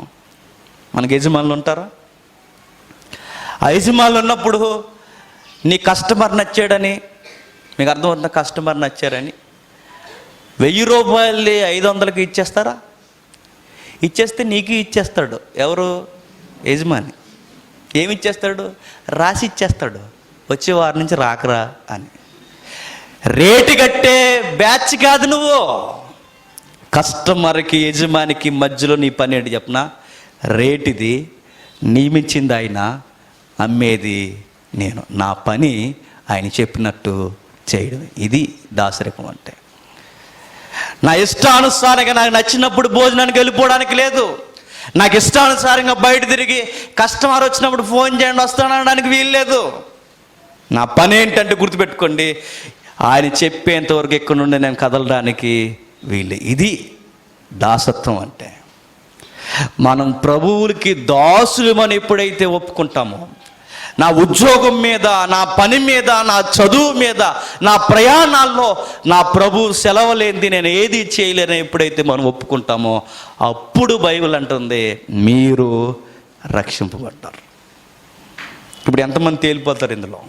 మనకి యజమానులు ఉంటారా? ఆ యజమానులు ఉన్నప్పుడు నీ కస్టమర్ నచ్చాడని, మీకు అర్థమవుతుందా? కస్టమర్ నచ్చారని 1000 రూపాయలు 500కి ఇచ్చేస్తారా? ఇచ్చేస్తే నీకు ఇచ్చేస్తాడు ఎవరు? యజమాని. ఏమి ఇచ్చేస్తాడు? రాసి ఇచ్చేస్తాడు, వచ్చే వారి నుంచి రాకరా అని. రేటు కట్టే బ్యాచ్ కాదు నువ్వు. కస్టమర్కి యజమానికి మధ్యలో నీ పని ఏంటి చెప్పనా? రేటుది నియమించింది ఆయన, అమ్మేది నేను. నా పని ఆయన చెప్పినట్టు చేయడం, ఇది దాసరికం అంటే. నా ఇష్టానుసారంగా నాకు నచ్చినప్పుడు భోజనానికి వెళ్ళిపోవడానికి లేదు. నాకు ఇష్టానుసారంగా బయట తిరిగి కస్టమర్ వచ్చినప్పుడు ఫోన్ చేయండి వస్తానడానికి వీలు లేదు. నా పని ఏంటంటే గుర్తుపెట్టుకోండి, ఆయన చెప్పేంతవరకు ఎక్కడ నుండి నేను కదలడానికి వీలు. ఇది దాసత్వం అంటే. మనం ప్రభువులకి దాసులమని ఎప్పుడైతే ఒప్పుకుంటామో, నా ఉద్యోగం మీద, నా పని మీద, నా చదువు మీద, నా ప్రయాణాల్లో నా ప్రభు సెలవు లేనిది నేను ఏది చేయలేని ఎప్పుడైతే మనం ఒప్పుకుంటామో అప్పుడు బైబిల్ అంటుంది మీరు రక్షింపబడ్డారు. ఇప్పుడు ఎంతమంది తేలిపోతారు ఇందులో?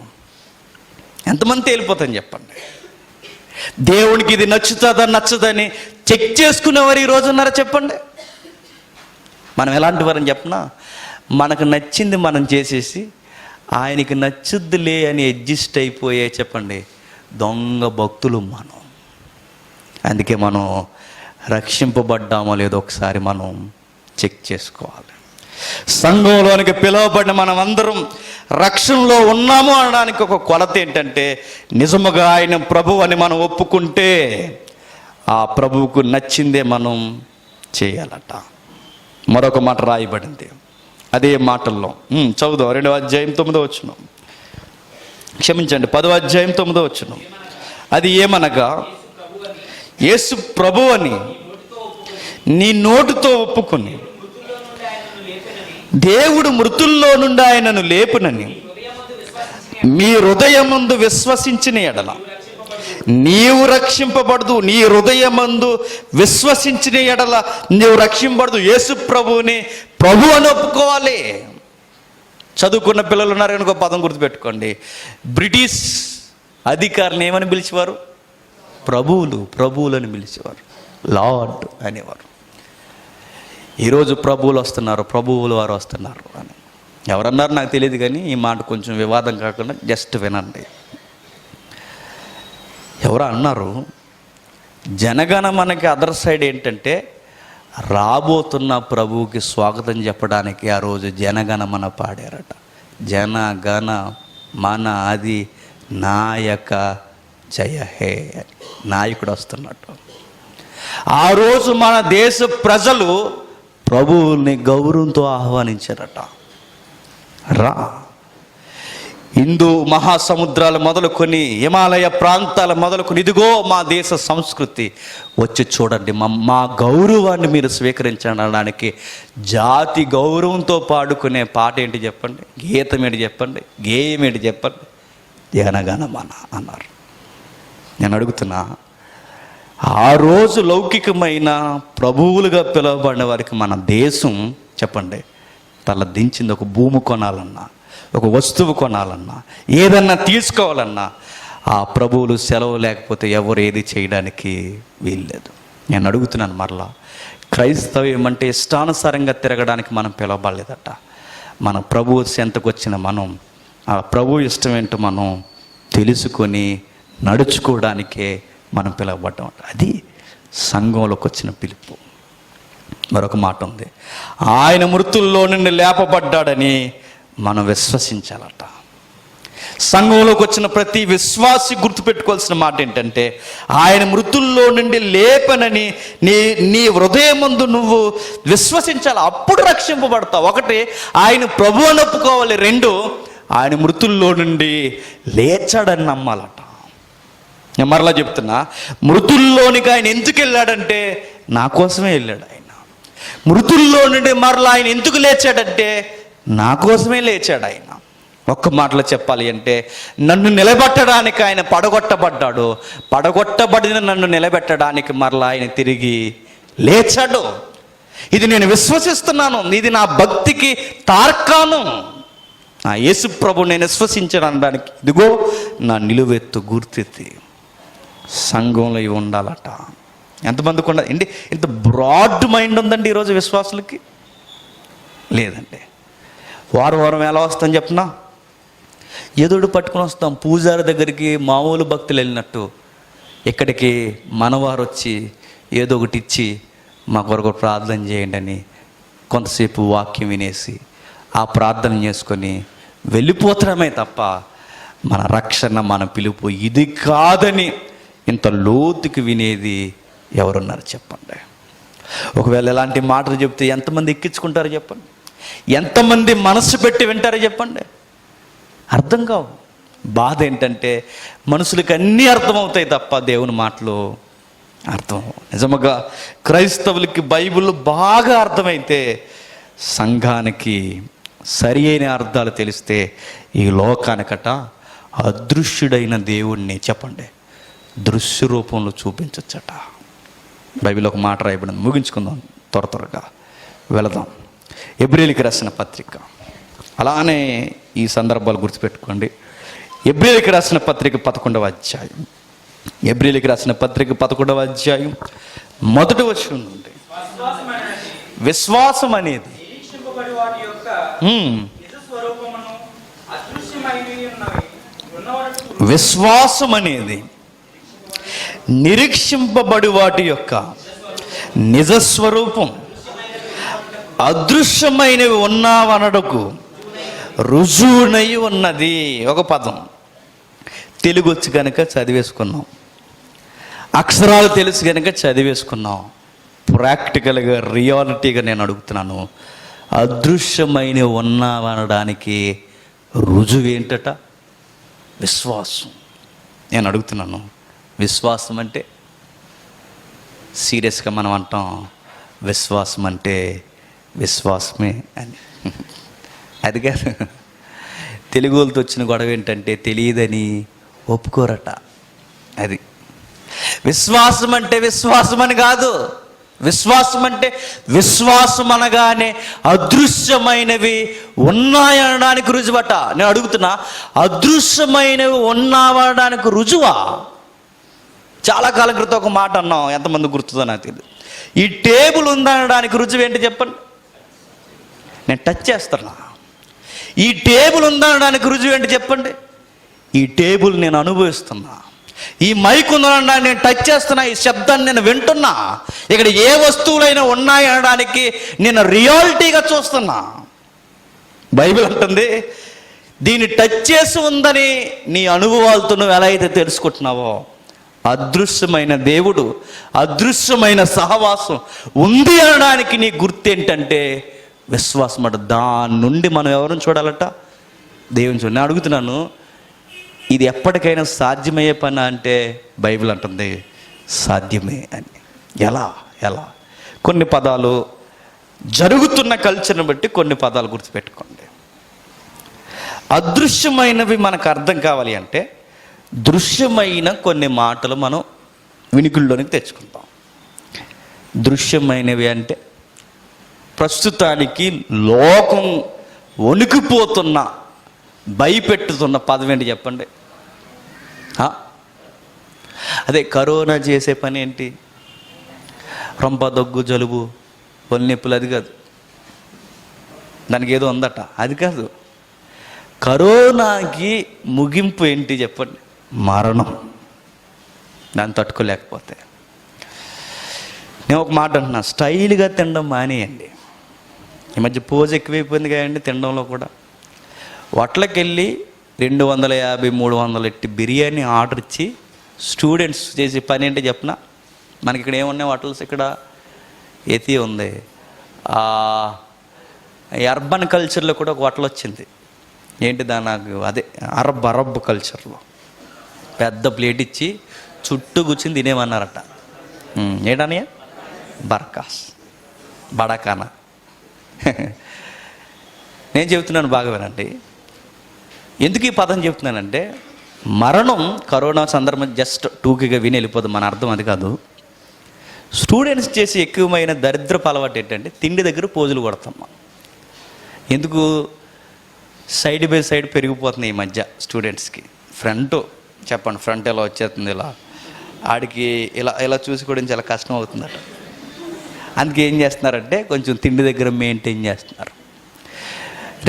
ఎంతమంది తేలిపోతారని చెప్పండి. దేవునికి ఇది నచ్చుతుందా నచ్చదని చెక్ చేసుకునేవారు ఈరోజు ఉన్నారా చెప్పండి. మనం ఎలాంటి వారని చెప్పినా, మనకు నచ్చింది మనం చేసేసి ఆయనకి నచ్చుద్దులే అని అడ్జస్ట్ అయిపోయే చెప్పండి దొంగ భక్తులు మనం. అందుకే మనం రక్షింపబడ్డామో లేదో ఒకసారి మనం చెక్ చేసుకోవాలి. సంఘంలోనికి పిలువబడిన మనం అందరం రక్షణలో ఉన్నాము అనడానికి ఒక కొలత ఏంటంటే, నిజముగా ఆయన ప్రభువు అని మనం ఒప్పుకుంటే ఆ ప్రభువుకు నచ్చిందే మనం చేయాలట. మరొక మాట రాయబడింది అదే మాటల్లో, చదువుదాం. 2వ అధ్యాయం 9వ వచనం, క్షమించండి 10వ అధ్యాయం 9వ వచనం. అది ఏమనగా, యేసు ప్రభువు అని నీ నోటితో ఒప్పుకొని దేవుడు మృతుల్లో నుండి ఆయనను లేపునని మీ హృదయమందు విశ్వసించిన ఎడల నీవు రక్షింపబడదు. నీ హృదయమందు విశ్వసించిన ఎడల నీవు రక్షింపబడదు. యేసు ప్రభువుని ప్రభు అని ఒప్పుకోవాలి. చదువుకున్న పిల్లలు ఉన్నారు కనుక పదం గుర్తుపెట్టుకోండి. బ్రిటిష్ అధికారులను ఏమని పిలిచేవారు? ప్రభువులని పిలిచేవారు, లార్డ్ అనేవారు. ఈరోజు ప్రభువులు వస్తున్నారు, ప్రభువులు వారు వస్తున్నారు అని ఎవరన్నారు నాకు తెలియదు, కానీ ఈ మాట కొంచెం వివాదం కాకుండా జస్ట్ వినండి. ఎవరు అన్నారు, జనగణ మనకి అదర్ సైడ్ ఏంటంటే రాబోతున్న ప్రభువుకి స్వాగతం చెప్పడానికి ఆ రోజు జనగణమన పాడారట. జనగణ మన అది నాయక జయ హే, నాయకుడు వస్తున్నట్టు. ఆ రోజు మన దేశ ప్రజలు ప్రభువుల్ని గౌరవంతో ఆహ్వానించారట. రా, హిందూ మహాసముద్రాలు మొదలుకొని హిమాలయ ప్రాంతాలు మొదలుకొని ఇదిగో మా దేశ సంస్కృతి, వచ్చి చూడండి, మా గౌరవాన్ని మీరు స్వీకరించండి అనడానికి జాతి గౌరవంతో పాడుకునే పాట ఏంటి చెప్పండి? గీతం ఏంటి చెప్పండి? గేయం ఏంటి చెప్పండి? జనగణమన అన్నారు. నేను అడుగుతున్నా, ఆ రోజు లౌకికమైన ప్రభువులుగా పిలువబడిన వారికి మన దేశం చెప్పండి తల దించింది. ఒక భూమి కొనాలన్నా, ఒక వస్తువు కొనాలన్నా, ఏదన్నా తీసుకోవాలన్నా ఆ ప్రభువులు సెలవు లేకపోతే ఎవరు ఏది చేయడానికి వీల్లేదు. నేను అడుగుతున్నాను మరలా, క్రైస్తవ్యం అంటే ఇష్టానుసారంగా తిరగడానికి మనం పిలవబడలేదట. మన ప్రభువు చెంతకు వచ్చిన మనం ఆ ప్రభు ఇష్టం ఏంటో మనం తెలుసుకొని నడుచుకోవడానికే మనం పిలవబడ్డాం. అది సంఘంలోకి వచ్చిన పిలుపు. మరొక మాట ఉంది, ఆయన మృతుల్లో నుండి లేపబడ్డాడని మనం విశ్వసించాలట. సంఘంలోకి వచ్చిన ప్రతి విశ్వాసి గుర్తుపెట్టుకోవాల్సిన మాట ఏంటంటే, ఆయన మృతుల్లో నుండి లేపనని నీ హృదయమందు నువ్వు విశ్వసించాలి, అప్పుడు రక్షింపబడతావు. ఒకటి, ఆయన ప్రభు అని ఒప్పుకోవాలి. రెండు, ఆయన మృతుల్లో నుండి లేచాడని నమ్మాలట. నేను మరలా చెప్తున్నా, మృతుల్లోనికి ఆయన ఎందుకు వెళ్ళాడంటే నా కోసమే వెళ్ళాడు. ఆయన మృతుల్లో నుండి మరలా ఆయన ఎందుకు లేచాడంటే నా కోసమే లేచాడు. ఆయన ఒక్క మాటలో చెప్పాలి అంటే, నన్ను నిలబెట్టడానికి ఆయన పడగొట్టబడ్డాడు. పడగొట్టబడిన నన్ను నిలబెట్టడానికి మరలా ఆయన తిరిగి లేచాడు. ఇది నేను విశ్వసిస్తున్నాను. ఇది నా భక్తికి తార్కాణం. నా యేసు ప్రభు నేను విశ్వసించడానికి ఇదిగో నా నిలువెత్తు గుర్తెత్తి. సంఘంలో ఇవి ఉండాలట. ఎంతమందికి ఉండాలి ఏంటి? ఇంత బ్రాడ్ మైండ్ ఉందండి ఈరోజు విశ్వాసులకి. లేదండి. వారం ఎలా వస్తాం చెప్పనా? ఏదోడు పట్టుకుని వస్తాం. పూజారి దగ్గరికి మామూలు భక్తులు వెళ్ళినట్టు ఇక్కడికి మనవారు వచ్చి ఏదో ఒకటి ఇచ్చి మా కొరకు ప్రార్థన చేయండి అని కొంతసేపు వాక్యం వినేసి ఆ ప్రార్థన చేసుకొని వెళ్ళిపోతామే తప్ప మన రక్షణ, మన పిలుపు ఇది కాదని ఇంత లోతుకి వినేది ఎవరున్నారు చెప్పండి? ఒకవేళ ఎలాంటి మాటలు చెప్తే ఎంతమంది ఎక్కించుకుంటారో చెప్పండి? ఎంతమంది మనసు పెట్టి వింటారో చెప్పండి? అర్థం కావు. బాధ ఏంటంటే మనుషులకి అన్నీ అర్థమవుతాయి తప్ప దేవుని మాటలు అర్థం. నిజముగా క్రైస్తవులకి బైబిల్ బాగా అర్థమైతే, సంఘానికి సరి అయిన అర్థాలు తెలిస్తే ఈ లోకానికట అదృశ్యుడైన దేవుణ్ణి చెప్పండి దృశ్య రూపంలో చూపించచ్చట. బైబిల్ ఒక మాట రాయబడింది. ముగించుకుందాం, త్వరగా వెళదాం. ఎబ్రీయులకు రాసిన పత్రిక, అలానే ఈ సందర్భాలు గుర్తుపెట్టుకోండి. ఎబ్రీయులకు రాసిన పత్రిక 11వ అధ్యాయం. ఎబ్రీయులకు రాసిన పత్రిక 11వ అధ్యాయం మొదటి వచనం నుండి, విశ్వాసం అనేది విశ్వాసం అనేది నిరీక్షింపబడి వాటి యొక్క నిజస్వరూపం, అదృశ్యమైనవి ఉన్నావనడకు రుజువునై ఉన్నది. ఒక పదం తెలుగు వచ్చి కనుక చదివేసుకున్నాం, అక్షరాలు తెలుసు కనుక చదివేసుకున్నాం. ప్రాక్టికల్గా రియాలిటీగా నేను అడుగుతున్నాను, అదృశ్యమైనవి ఉన్నావనడానికి రుజువు ఏంటట? విశ్వాసం. నేను అడుగుతున్నాను, విశ్వాసం అంటే సీరియస్గా మనం అంటాం, విశ్వాసం అంటే విశ్వాసమే అని. అది కాదు. తెలుగు వాళ్ళతో వచ్చిన గొడవ ఏంటంటే తెలియదని ఒప్పుకోరట. అది విశ్వాసం అంటే విశ్వాసం అని కాదు. విశ్వాసం అంటే విశ్వాసం అనగానే అదృశ్యమైనవి ఉన్నాయనడానికి రుజువట. నేను అడుగుతున్నా, అదృశ్యమైనవి ఉన్నావనడానికి రుజువా? చాలా కాలం క్రితం ఒక మాట అన్నాం, ఎంతమంది గుర్తుందో నాకు తెలియదు. ఈ టేబుల్ ఉందనడానికి రుజువు ఏంటి చెప్పండి? నేను టచ్ చేస్తున్నా. ఈ టేబుల్ ఉందనడానికి రుజువు ఏంటి చెప్పండి? ఈ టేబుల్ నేను అనుభవిస్తున్నా. ఈ మైక్ ఉందనడానికి నేను టచ్ చేస్తున్నా, ఈ శబ్దాన్ని నేను వింటున్నా. ఇక్కడ ఏ వస్తువులైనా ఉన్నాయి అనడానికి నేను రియాలిటీగా చూస్తున్నా. బైబిల్ అంటుంది, దీన్ని టచ్ చేసి ఉందని నీ అనుభవాలతో నువ్వు ఎలా అయితే తెలుసుకుంటున్నావో, అదృశ్యమైన దేవుడు, అదృశ్యమైన సహవాసం ఉంది అనడానికి నీ గుర్తు ఏంటంటే విశ్వాసం అట. దాని నుండి మనం ఎవరిని చూడాలట? దేవుని చూడాలి. నేను అడుగుతున్నాను, ఇది ఎప్పటికైనా సాధ్యమయ్యే పని అంటే బైబిల్ అంటుంది సాధ్యమే అని. ఎలా? కొన్ని పదాలు జరుగుతున్న కల్చర్ని బట్టి కొన్ని పదాలు గుర్తుపెట్టుకోండి. అదృశ్యమైనవి మనకు అర్థం కావాలి అంటే దృశ్యమైన కొన్ని మాటలు మనం వినికిల్లోనికి తెచ్చుకుంటాం. దృశ్యమైనవి అంటే ప్రస్తుతానికి లోకం వణికిపోతున్న, భయపెట్టుతున్న పదం ఏంటి చెప్పండి? అదే కరోనా చేసే పని ఏంటి? రొంప, దగ్గు, జలుబు, ఒళ్ళు నొప్పులు, అది కాదు. దానికి ఏదో ఉందట, అది కాదు. కరోనాకి ముగింపు ఏంటి చెప్పండి? మరణం. దాన్ని తట్టుకోలేకపోతే నేను ఒక మాట అంటున్నా, స్టైల్గా తినడం మానేయండి. ఈ మధ్య పోజ్ ఎక్కువైపోయింది కదండి తినడంలో కూడా. హోటల్కి వెళ్ళి 250 300 ఎట్టి బిర్యానీ ఆర్డర్ ఇచ్చి స్టూడెంట్స్ చేసే పని ఏంటి చెప్పనా? మనకి ఇక్కడ ఏమున్నాయి హోటల్స్? ఇక్కడ ఏతి ఉంది. అర్బన్ కల్చర్లో కూడా ఒక హోటల్ వచ్చింది. ఏంటి దాని నాకు అదే అరబ్ కల్చర్లో పెద్ద ప్లేట్ ఇచ్చి చుట్టూ కూర్చుని తినేమన్నారట. ఏంటన్నయ్య? బర్కాస్, బడకానా. నేను చెబుతున్నాను, బాగా వినండి. ఎందుకు ఈ పదం చెప్తున్నానంటే, మరణం కరోనా సందర్భం జస్ట్ టూకీగా విని వెళ్ళిపోతుంది, మన అర్థం అది కాదు. స్టూడెంట్స్ చేసి ఎక్కువమైన దరిద్రపు అలవాటు ఏంటంటే తిండి దగ్గర పోజులు కొడతాం. ఎందుకు? సైడ్ బై సైడ్ పెరిగిపోతుంది ఈ మధ్య స్టూడెంట్స్కి. ఫ్రంట్ చెప్పండి, ఫ్రంట్ ఎలా వచ్చేస్తుంది, ఇలా ఆడికి ఇలా ఇలా చూసుకోవడం చాలా కష్టం అవుతుందట. అందుకే ఏం చేస్తున్నారంటే కొంచెం తిండి దగ్గర మెయింటైన్ చేస్తున్నారు.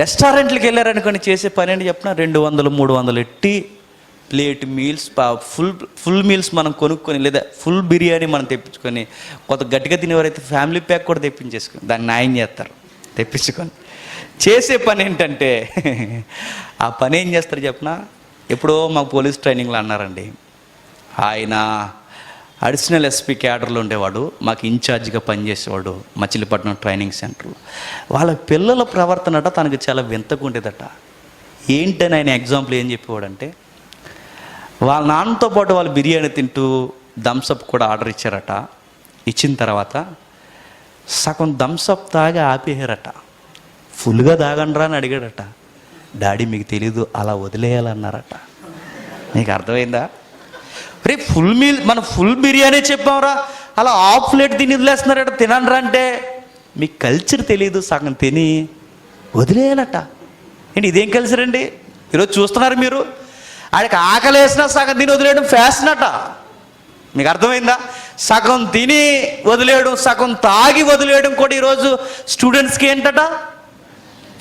రెస్టారెంట్లకు వెళ్ళారనుకొని చేసే పని ఏంటి చెప్పిన, 200 300 ఎట్టి ప్లేట్ మీల్స్, ఫుల్ మీల్స్ మనం కొనుక్కొని, లేదా ఫుల్ బిర్యానీ మనం తెప్పించుకొని, కొంత గట్టిగా తినేవారైతే ఫ్యామిలీ ప్యాక్ కూడా తెప్పించేసుకొని దాన్ని న్యాయం చేస్తారు తెప్పించుకొని. చేసే పని ఏంటంటే ఆ పని ఏం చేస్తారు చెప్పిన, ఎప్పుడో మాకు పోలీస్ ట్రైనింగ్లో అన్నారండి, ఆయన అడిషనల్ ఎస్పీ క్యాడర్లో ఉండేవాడు, మాకు ఇన్ఛార్జిగా పనిచేసేవాడు మచిలీపట్నం ట్రైనింగ్ సెంటర్లో. వాళ్ళ పిల్లల ప్రవర్తనట తనకు చాలా వింతగా ఉండేదట. ఏంటని ఆయన ఎగ్జాంపుల్ ఏం చెప్పేవాడంటే, వాళ్ళ నాన్నతో పాటు వాళ్ళు బిర్యానీ తింటూ థమ్సప్ కూడా ఆర్డర్ ఇచ్చారట. ఇచ్చిన తర్వాత సగం థమ్సప్ తాగి ఆపేయారట. ఫుల్గా తాగండ్రా అని అడిగాడట. డాడీ మీకు తెలీదు, అలా వదిలేయాలన్నారట. నీకు అర్థమైందా? రే ఫుల్ మీల్, మనం ఫుల్ బిర్యానీ చెప్పాంరా, అలా హాఫ్ ప్లేట్ తిని వదిలేస్తున్నారట, తినండ్రా అంటే మీకు కల్చర్ తెలియదు, సగం తిని వదిలేయాలట. ఏంటి ఇదేం కల్చర్ అండి? ఈరోజు చూస్తున్నారు మీరు, ఆడికి ఆకలి వేసినా సగం తిని వదిలేయడం ఫ్యాషన్ అట. మీకు అర్థమైందా? సగం తిని వదిలేయడం, సగం తాగి వదిలేయడం కూడా ఈరోజు స్టూడెంట్స్కి ఏంటట?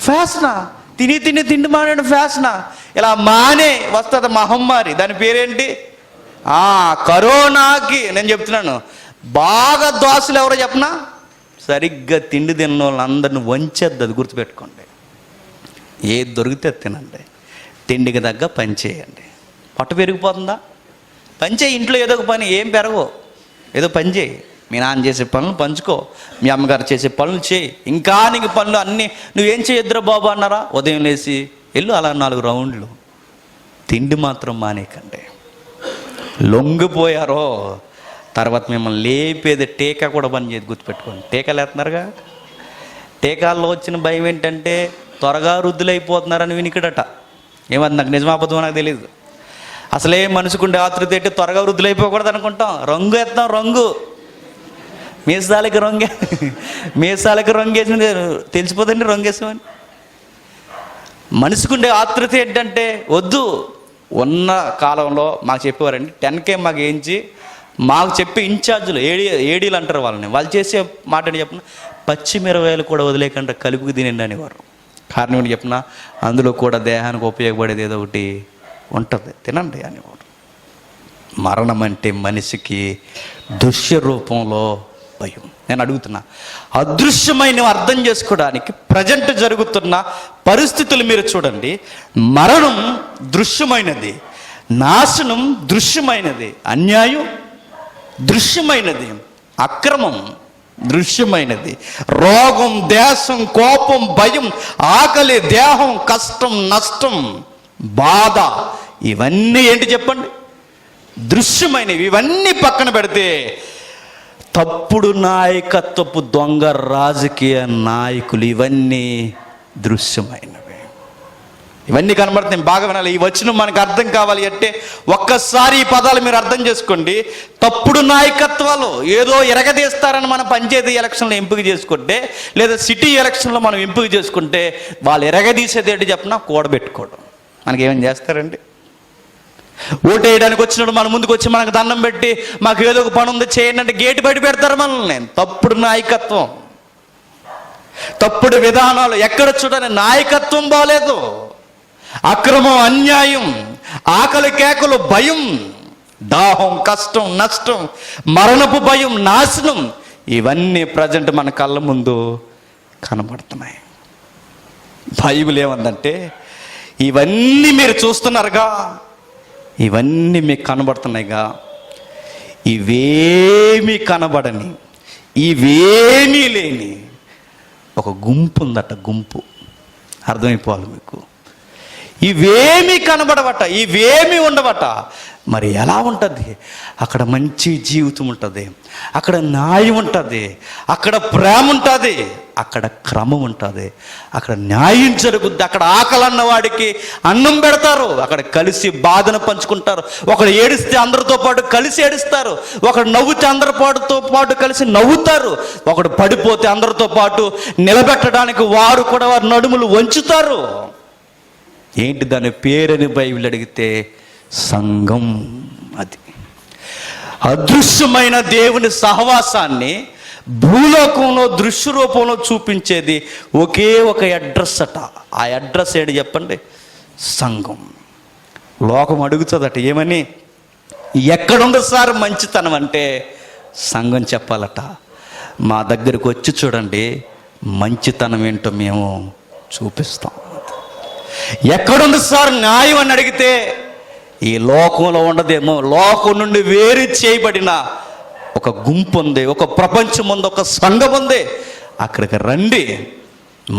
ఫ్యాషనా? తిండి మానేయడం ఫ్యాషనా? ఇలా మానే వస్తుంది మహమ్మారి, దాని పేరేంటి? కరోనాకి నేను చెప్తున్నాను, బాగా దోశలు ఎవరో చెప్పనా, సరిగ్గా తిండి తిన్న వాళ్ళందరిని వంచేద్ది. అది గుర్తుపెట్టుకోండి. ఏది దొరికితే తినండి, తిండికి తగ్గ పని చేయండి. పొట్ట పెరిగిపోతుందా? పని చేయి. ఇంట్లో ఏదో ఒక పని, ఏం పెరగవు, ఏదో పని చేయి. మీ నాన్న చేసే పనులు పంచుకో, మీ అమ్మగారు చేసే పనులు చేయి. ఇంకా నీకు పనులు అన్నీ నువ్వేం చేయొద్దురా బాబు అన్నారా, ఉదయం లేచి వెళ్ళు అలా 4 రౌండ్లు. తిండి మాత్రం మానేకండి. లొంగిపోయారో తర్వాత మిమ్మల్ని లేపేది టీకా కూడా పని చేయదు, గుర్తుపెట్టుకోండి. టీకాలు వేస్తున్నారుగా, టీకాల్లో వచ్చిన భయం ఏంటంటే త్వరగా వృద్ధులైపోతున్నారని వినికిడట. ఏమది నాకు నిజమాబద్ధమో నాకు తెలియదు. అసలే మనిషికుండే ఆతృత ఏంటి, త్వరగా వృద్ధులైపోకూడదు అనుకుంటాం. రంగు వేస్తాం, రంగు మీసాలకి రంగు వేసింది తెలిసిపోతుంది, రంగు వేసామని. మనిషికుండే ఆతృత ఏంటంటే వద్దు. ఉన్న కాలంలో మాకు చెప్పేవారండి, 10K మాకు ఏంచి మాకు చెప్పే ఇన్ఛార్జీలు ఏడీలు అంటారు వాళ్ళని, వాళ్ళు చేసే మాట ఏంటి చెప్పిన, పచ్చిమిరపకాయలు కూడా వదిలేకుండా కలుపుకు తినండి అనేవారు. కారణం ఏంటి చెప్పిన, అందులో కూడా దేహానికి ఉపయోగపడేది ఏదో ఒకటి ఉంటుంది, తినండి అనేవారు. మరణం అంటే మనిషికి దృశ్య రూపంలో భయం. నేను అడుగుతున్నా, అదృశ్యమైన అర్థం చేసుకోవడానికి ప్రజెంట్ జరుగుతున్న పరిస్థితులు మీరు చూడండి. మరణం దృశ్యమైనది, నాశనం దృశ్యమైనది, అన్యాయం దృశ్యమైనది, అక్రమం దృశ్యమైనది, రోగం, దేశం, కోపం, భయం, ఆకలి, దేహం, కష్టం, నష్టం, బాధ, ఇవన్నీ ఏంటి చెప్పండి? దృశ్యమైనవి. ఇవన్నీ పక్కన పెడితే తప్పుడు నాయకత్వపు దొంగ రాజకీయ నాయకులు, ఇవన్నీ దృశ్యమైనవి. ఇవన్నీ కనబడుతున్నాయి. బాగా వినాలి. ఈ వచనం మనకు అర్థం కావాలి అంటే ఒక్కసారి ఈ పదాలు మీరు అర్థం చేసుకోండి. తప్పుడు నాయకత్వాలు ఏదో ఎరగదీస్తారని మనం పంచాయతీ ఎలక్షన్లో ఎంపిక చేసుకుంటే, లేదా సిటీ ఎలక్షన్లో మనం ఎంపిక చేసుకుంటే, వాళ్ళు ఎరగదీసేది ఏంటి చెప్పినా కూడబెట్టుకోవడం. మనకేమేం చేస్తారండి? ఓటు వేయడానికి వచ్చినప్పుడు మన ముందుకు వచ్చి మనకు దండం పెట్టి మాకు ఏదో ఒక పని ఉంది చేయండి అంటే గేటు బయట పెడతారు మనల్ని. తప్పుడు నాయకత్వం, తప్పుడు విధానాలు, ఎక్కడ చూడని నాయకత్వం బాలేదు, అక్రమం, అన్యాయం, ఆకలి కేకలు, భయం, దాహం, కష్టం, నష్టం, మరణపు భయం, నాశనం, ఇవన్నీ ప్రజెంట్ మన కళ్ళ ముందు కనబడుతున్నాయి. బైబిల్ ఏమందంటే ఇవన్నీ మీరు చూస్తున్నారుగా, ఇవన్నీ మీకు కనబడుతున్నాయిగా. ఇవేమీ కనబడని, ఇవేమీ లేని ఒక గుంపు ఉందట. గుంపు అర్థమైపోవాలి మీకు. ఇవేమీ కనబడవట, ఇవేమీ ఉండవట. మరి ఎలా ఉంటుంది? అక్కడ మంచి జీవితం ఉంటుంది, అక్కడ న్యాయం ఉంటుంది, అక్కడ ప్రేమ ఉంటుంది, అక్కడ క్రమం ఉంటుంది, అక్కడ న్యాయం జరుగుద్ది. అక్కడ ఆకలి అన్న వాడికి అన్నం పెడతారు, అక్కడ కలిసి బాధను పంచుకుంటారు. ఒకడు ఏడిస్తే అందరితో పాటు కలిసి ఏడుస్తారు, ఒకడు నవ్వుతే అందరితో పాటు కలిసి నవ్వుతారు, ఒకడు పడిపోతే అందరితో పాటు నిలబెట్టడానికి వారు కూడా వారి నడుములు వంచుతారు. ఏంటి దాని పేరని బైబిల్ అడిగితే సంఘం. అది అదృశ్యమైన దేవుని సహవాసాన్ని భూలోకంలో దృశ్య రూపంలో చూపించేది ఒకే ఒక అడ్రస్ అట. ఆ అడ్రస్ ఏంటి చెప్పండి? సంఘం. లోకం అడుగుతుందట ఏమని? ఎక్కడుంది సార్ మంచితనం అంటే సంఘం చెప్పాలట. మా దగ్గరకు వచ్చి చూడండి, మంచితనం ఏంటో మేము చూపిస్తాం. ఎక్కడుంది సార్ న్యాయం అని అడిగితే ఈ లోకంలో ఉండదేమో, లోకం నుండి వేరు చేయబడిన ఒక గుంపు ఉంది, ఒక ప్రపంచం ఉంది, ఒక సంఘం ఉంది. అక్కడికి రండి,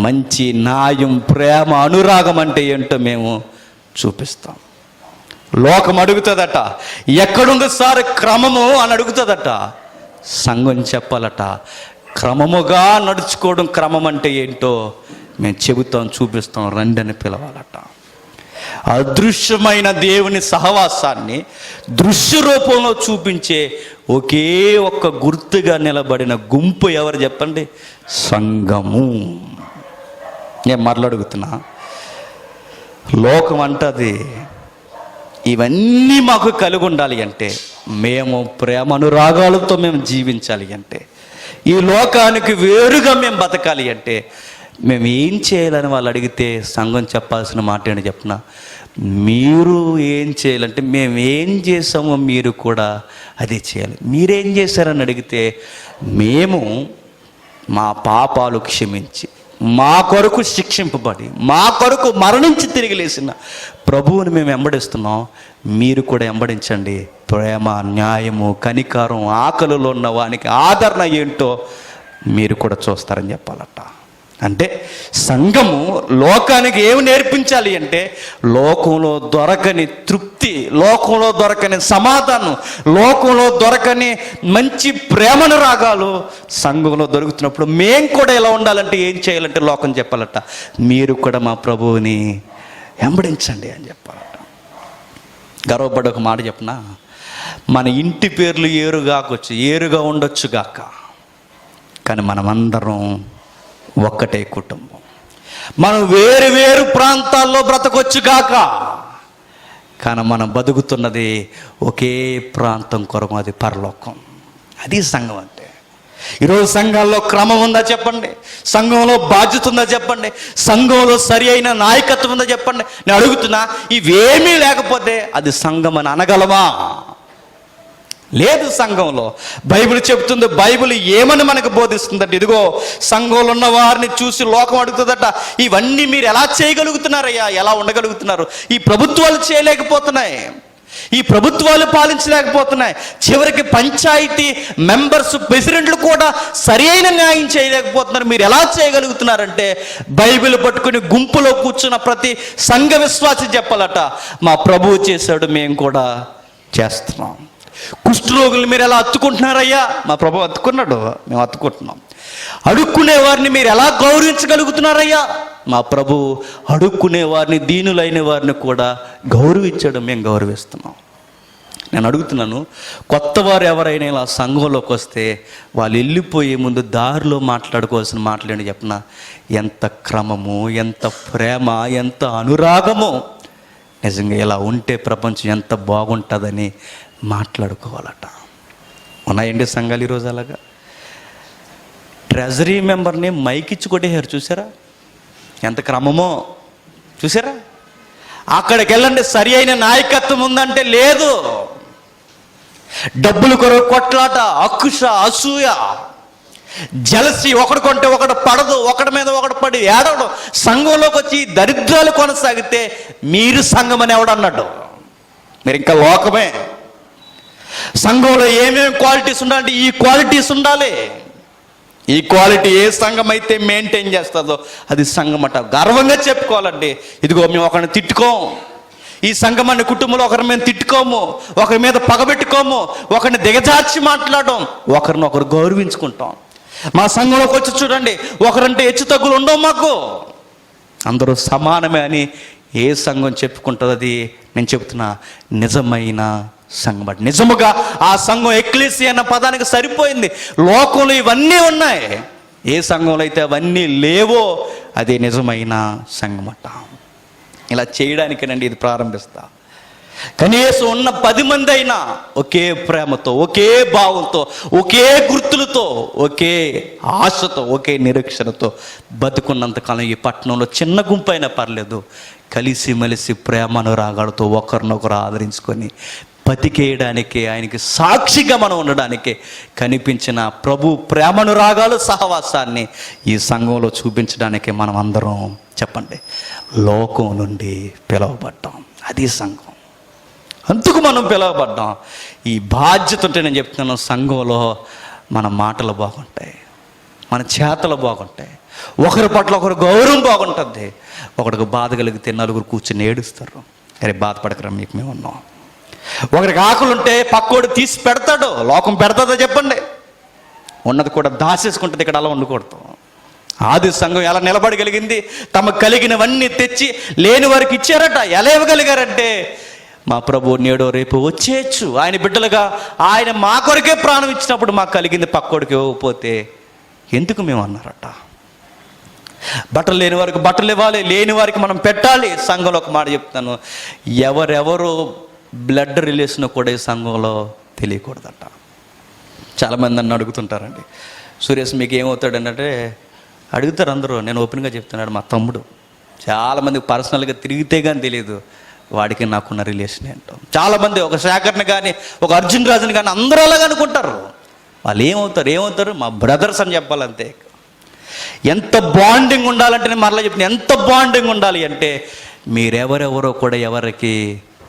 మంచి న్యాయం, ప్రేమ, అనురాగం అంటే ఏంటో మేము చూపిస్తాం. లోకం అడుగుతుందట ఎక్కడుంది సార్ క్రమము అని అడుగుతుందట. సంఘం చెప్పాలట క్రమముగా నడుచుకోవడం, క్రమం అంటే ఏంటో మేము చెబుతాం, చూపిస్తాం, రండి అని పిలవాలట. అదృశ్యమైన దేవుని సహవాసాన్ని దృశ్య రూపంలో చూపించే ఒకే ఒక్క గుర్తుగా నిలబడిన గుంపు ఎవరు చెప్పండి? సంఘము. నేను మాట్లాడుగుతున్నా, లోకం అంటది ఇవన్నీ మాకు కలిగి ఉండాలి అంటే, మేము ప్రేమ అనురాగాలతో మేము జీవించాలి అంటే, ఈ లోకానికి వేరుగా మేము బతకాలి అంటే మేము ఏం చేయాలని వాళ్ళు అడిగితే సంఘం చెప్పాల్సిన మాట ఏంటి చెప్పిన? మీరు ఏం చేయాలంటే మేము ఏం చేసామో మీరు కూడా అదే చేయాలి. మీరేం చేశారని అడిగితే మేము మా పాపాలు క్షమించి, మా కొరకు శిక్షింపబడి, మా కొరకు మరణించి తిరిగి లేచిన ప్రభువుని మేము వెంబడిస్తున్నాం, మీరు కూడా వెంబడించండి. ప్రేమ, న్యాయము, కనికారం, ఆకలిలో ఉన్న వానికి ఆదరణ ఏంటో మీరు కూడా చూస్తారని చెప్పాలట. అంటే సంఘము లోకానికి ఏమి నేర్పించాలి అంటే, లోకంలో దొరకని తృప్తి, లోకంలో దొరకని సమాధానం, లోకంలో దొరకని మంచి ప్రేమను రాగాలు సంఘంలో దొరుకుతున్నప్పుడు మేము కూడా ఎలా ఉండాలంటే ఏం చేయాలంటే లోకం చెప్పాలట, మీరు కూడా మా ప్రభువుని వెంబడించండి అని చెప్పాలట. గర్వపడి ఒక మాట చెప్పనా, మన ఇంటి పేర్లు ఏరుగా ఉండొచ్చు గాక, కానీ మనమందరం ఒక్కటే కుటుంబం. మనం వేరు వేరు ప్రాంతాల్లో బ్రతకొచ్చు గాక, కానీ మనం బతుకుతున్నది ఒకే ప్రాంతం కొరకు, అది పరలోకం. అది సంఘం అంటే. ఈరోజు సంఘాల్లో క్రమం ఉందా చెప్పండి? సంఘంలో బాధ్యత ఉందా చెప్పండి? సంఘంలో సరి అయిన నాయకత్వం ఉందా చెప్పండి? నేను అడుగుతున్నా, ఇవేమీ లేకపోతే అది సంఘం అని అనగలమా? లేదు. సంఘంలో బైబిల్ చెబుతుంది, బైబిల్ ఏమని మనకు బోధిస్తుందంటే, ఇదిగో సంఘంలో ఉన్న వారిని చూసి లోకం అడుగుతుందట, ఇవన్నీ మీరు ఎలా చేయగలుగుతున్నారయ్యా, ఎలా ఉండగలుగుతున్నారు? ఈ ప్రభుత్వాలు చేయలేకపోతున్నాయి, ఈ ప్రభుత్వాలు పాలించలేకపోతున్నాయి, చివరికి పంచాయతీ మెంబర్స్, ప్రెసిడెంట్లు కూడా సరి అయిన న్యాయం చేయలేకపోతున్నారు, మీరు ఎలా చేయగలుగుతున్నారంటే బైబిల్ పట్టుకుని గుంపులో కూర్చున్న ప్రతి సంఘ విశ్వాసి చెప్పాలట, మా ప్రభువు చేశాడు, మేము కూడా చేస్తున్నాం. కుష్ఠరోగులు మీరు ఎలా అత్తుకుంటున్నారయ్యా? మా ప్రభు అత్తుకున్నాడు, మేము అత్తుకుంటున్నాం. అడుక్కునే వారిని మీరు ఎలా గౌరవించగలుగుతున్నారయ్యా? మా ప్రభు అడుక్కునే వారిని, దీనులైన వారిని కూడా గౌరవించాడు, మేము గౌరవిస్తున్నాం. నేను అడుగుతున్నాను, కొత్త వారు ఎవరైనా ఇలా సంఘంలోకి వస్తే వాళ్ళు వెళ్ళిపోయే ముందు దారిలో మాట్లాడుకోవాల్సిన మాటలేంటి చెప్పిన? ఎంత క్రమము, ఎంత ప్రేమ, ఎంత అనురాగము. నిజంగా ఇలా ఉంటే ప్రపంచం ఎంత బాగుంటుందని మాట్లాడుకోవాలట. ఉన్నాయండి సంఘాలు ఈరోజు అలాగా? ట్రెజరీ మెంబర్ని మైకిచ్చి కొట్టేశారు, చూసారా? ఎంత క్రమమో చూసారా? అక్కడికి వెళ్ళండి, సరి అయిన నాయకత్వం ఉందంటే లేదు. డబ్బులు కొరకు కొట్లాట, అక్కుష, అసూయ, జలసి, ఒకడు కొంటే ఒకడు పడదు, ఒకడి మీద ఒకడు పడి ఏడవడం. సంఘంలోకి వచ్చి దరిద్రాలు కొనసాగితే మీరు సంఘం అని ఎవడన్నాడు? మీరు ఇంకా లోకమే. సంఘంలో ఏమేమి క్వాలిటీస్ ఉండాలంటే ఈ క్వాలిటీస్ ఉండాలి. ఈ క్వాలిటీ ఏ సంఘం అయితే మెయింటైన్ చేస్తుందో అది సంఘం అట. గర్వంగా చెప్పుకోవాలండి, ఇదిగో మేము ఒకరిని తిట్టుకోం, ఈ సంఘం అనే కుటుంబంలో ఒకరి మేము తిట్టుకోము, ఒకరి మీద పగబెట్టుకోము, ఒకరిని దిగజార్చి మాట్లాడడం, ఒకరినొకరు గౌరవించుకుంటాం. మా సంఘంలోకి వచ్చి చూడండి, ఒకరంటే హెచ్చు తగ్గులు ఉండవు మాకు, అందరూ సమానమే అని ఏ సంఘం చెప్పుకుంటుంది? అది నేను చెప్తున్నా నిజమైన సంఘం. బట్టి నిజముగా ఆ సంఘం ఎక్లీసియా అన్న పదానికి సరిపోయింది. లోకంలో ఇవన్నీ ఉన్నాయి, ఏ సంఘంలో అయితే అవన్నీ లేవో అది నిజమైన సంఘం అట. ఇలా చేయడానికేనండి ఇది ప్రారంభిస్తా. కనీసం ఉన్న 10 మంది అయినా ఒకే ప్రేమతో, ఒకే భావంతో, ఒకే గుర్తులతో, ఒకే ఆశతో, ఒకే నిరీక్షణతో బతుకున్నంతకాలం ఈ పట్టణంలో చిన్న గుంపు అయినా పర్లేదు, కలిసిమెలిసి ప్రేమ అనురాగాలతో ఒకరినొకరు ఆదరించుకొని బతికేయడానికి, ఆయనకి సాక్షిగా మనం ఉండడానికి కనిపించిన ప్రభు ప్రేమనురాగాలు సహవాసాన్ని ఈ సంఘంలో చూపించడానికి మనం అందరం చెప్పండి లోకం నుండి పిలువబడ్డాం. అది సంఘం. అందుకు మనం పిలువబడ్డాం. ఈ బాధ్యత ఉంటే నేను చెప్తున్నాను, సంఘంలో మన మాటలు బాగుంటాయి, మన చేతలు బాగుంటాయి, ఒకరి పట్ల ఒకరు గౌరవం బాగుంటుంది. ఒకరికి బాధ కలిగితే నలుగురు కూర్చొని ఏడుస్తారు, అరే బాధపడకరా మీకు మేము ఉన్నాం. ఒకరికి ఆకులు ఉంటే పక్కోడు తీసి పెడతాడు, లోకం పెడతాదో చెప్పండి? ఉన్నది కూడా దాచేసుకుంటుంది. ఇక్కడ అలా ఉండకూడదు. ఆది సంఘం ఎలా నిలబడగలిగింది? తమకు కలిగినవన్నీ తెచ్చి లేని వారికి ఇచ్చారట. ఎలా ఇవ్వగలిగారంటే, మా ప్రభు నేడో రేపు వచ్చేయచ్చు, ఆయన బిడ్డలుగా ఆయన మా కొరకే ప్రాణం ఇచ్చినప్పుడు మాకు కలిగింది పక్కోడికి ఇవ్వకపోతే ఎందుకు మేము అన్నారట. బట్టలు లేని వారికి బట్టలు ఇవ్వాలి, లేని వారికి మనం పెట్టాలి. సంఘంలో ఒక మాట చెప్తాను, ఎవరెవరు బ్లడ్ రిలేషన్ కూడా ఈ సంఘంలో తెలియకూడదట. చాలామంది నన్ను అడుగుతుంటారండి, సురేష్ మీకు ఏమవుతాడు అంటే అడుగుతారు అందరూ. నేను ఓపెన్గా చెప్తున్నాడు, మా తమ్ముడు. చాలామందికి పర్సనల్గా తిరిగితే కానీ తెలియదు వాడికి నాకున్న రిలేషన్ ఏంటో. చాలామంది ఒక శేఖర్ని కానీ ఒక అర్జున్ రాజుని కానీ అందరూ అలాగ అనుకుంటారు. వాళ్ళు ఏమవుతారు మా బ్రదర్స్ అని చెప్పాలంతే. ఎంత బాండింగ్ ఉండాలంటే నేను మరలా చెప్తున్నా, ఎంత బాండింగ్ ఉండాలి అంటే మీరెవరెవరో కూడా ఎవరికి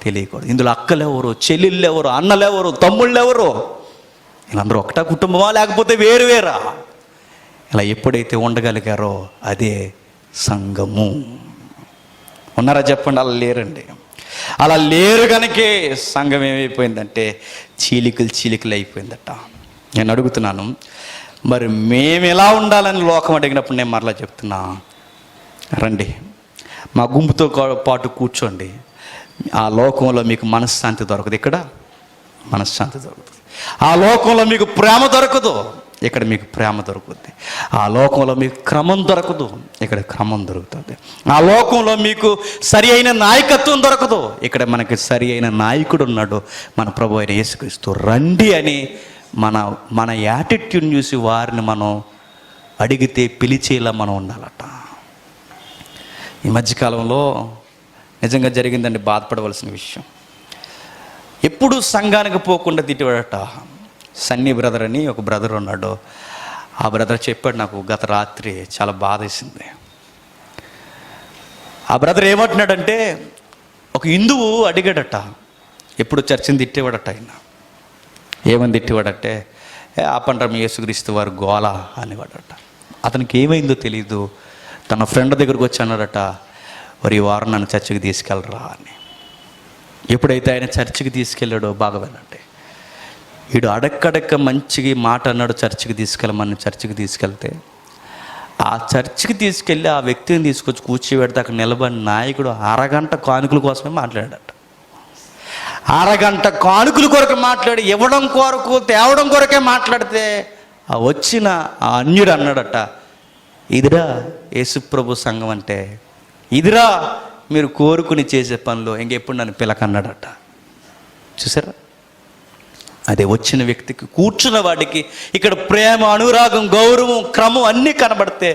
తెలియకూడదు. ఇందులో అక్కలు ఎవరు, చెల్లెళ్ళు ఎవరు, అన్నలు ఎవరు, తమ్ముళ్ళు ఎవరు, వీళ్ళందరూ ఒకటా కుటుంబమా లేకపోతే వేరువేరా? ఇలా ఎప్పుడైతే ఉండగలిగారో అదే సంఘము. ఉన్నారా చెప్పండి? అలా లేరండి. అలా లేరు కనుకే సంఘం ఏమైపోయిందంటే చీలికలు అయిపోయిందట. నేను అడుగుతున్నాను, మరి మేము ఎలా ఉండాలని లోకం అడిగినప్పుడు నేను మరలా చెప్తున్నా, రండి మా గుంపుతో పాటు కూర్చోండి. ఆ లోకంలో మీకు మనశ్శాంతి దొరకదు, ఇక్కడ మనశ్శాంతి దొరుకుతుంది. ఆ లోకంలో మీకు ప్రేమ దొరకదు, ఇక్కడ మీకు ప్రేమ దొరుకుతుంది. ఆ లోకంలో మీకు క్రమం దొరకదు, ఇక్కడ క్రమం దొరుకుతుంది. ఆ లోకంలో మీకు సరి అయిన నాయకత్వం దొరకదు, ఇక్కడ మనకి సరి అయిన నాయకుడు ఉన్నాడు, మన ప్రభు అయిన యేసుక్రీస్తు. రండి అని మన యాటిట్యూడ్ చూసి వారిని మనం అడిగితే పిలిచేలా మనం ఉండాలట. ఈ మధ్యకాలంలో నిజంగా జరిగిందండి బాధపడవలసిన విషయం. ఎప్పుడు సంఘానికి పోకుండా తిట్టేవాడట. సన్నీ బ్రదర్ అని ఒక బ్రదర్ ఉన్నాడు. ఆ బ్రదర్ చెప్పాడు నాకు, గత రాత్రి చాలా బాధ వేసింది. ఆ బ్రదర్ ఏమంటున్నాడంటే, ఒక హిందువు అడిగాడట, ఎప్పుడు చర్చిని తిట్టేవాడట. ఆయన ఏమని తిట్టేవాడంటే, ఆపండ్రం యేసుక్రీస్తు వారు గోల అనేవాడట. అతనికి ఏమైందో తెలియదు. తన ఫ్రెండ్ దగ్గరకు వచ్చి అన్నాడట, మరి ఈ వారం నన్ను చర్చికి తీసుకెళ్ళరా అని. ఎప్పుడైతే ఆయన చర్చికి తీసుకెళ్ళాడో బాగా వినండి, వీడు అడక్కడక్క మంచిగా మాట అన్నాడు, చర్చికి తీసుకెళ్ళమని. చర్చికి తీసుకెళ్తే ఆ చర్చికి తీసుకెళ్ళి ఆ వ్యక్తిని తీసుకొచ్చి కూర్చోబెడితే అక్కడ నిలబడిన నాయకుడు అరగంట కానుకల కోసమే మాట్లాడాడట. అరగంట కానుకల కొరకు మాట్లాడి ఇవ్వడం కొరకు తేవడం కొరకే మాట్లాడితే ఆ వచ్చిన ఆ అన్యుడు అన్నాడట, ఇదిరా యేసుప్రభు సంఘం అంటే, ఇదిరా మీరు కోరుకుని చేసే పనులు, ఇంకెప్పుడు నన్ను పిలకన్నాడట. చూసారా? అదే వచ్చిన వ్యక్తికి, కూర్చున్న వాడికి ఇక్కడ ప్రేమ, అనురాగం, గౌరవం, క్రమం అన్నీ కనబడితే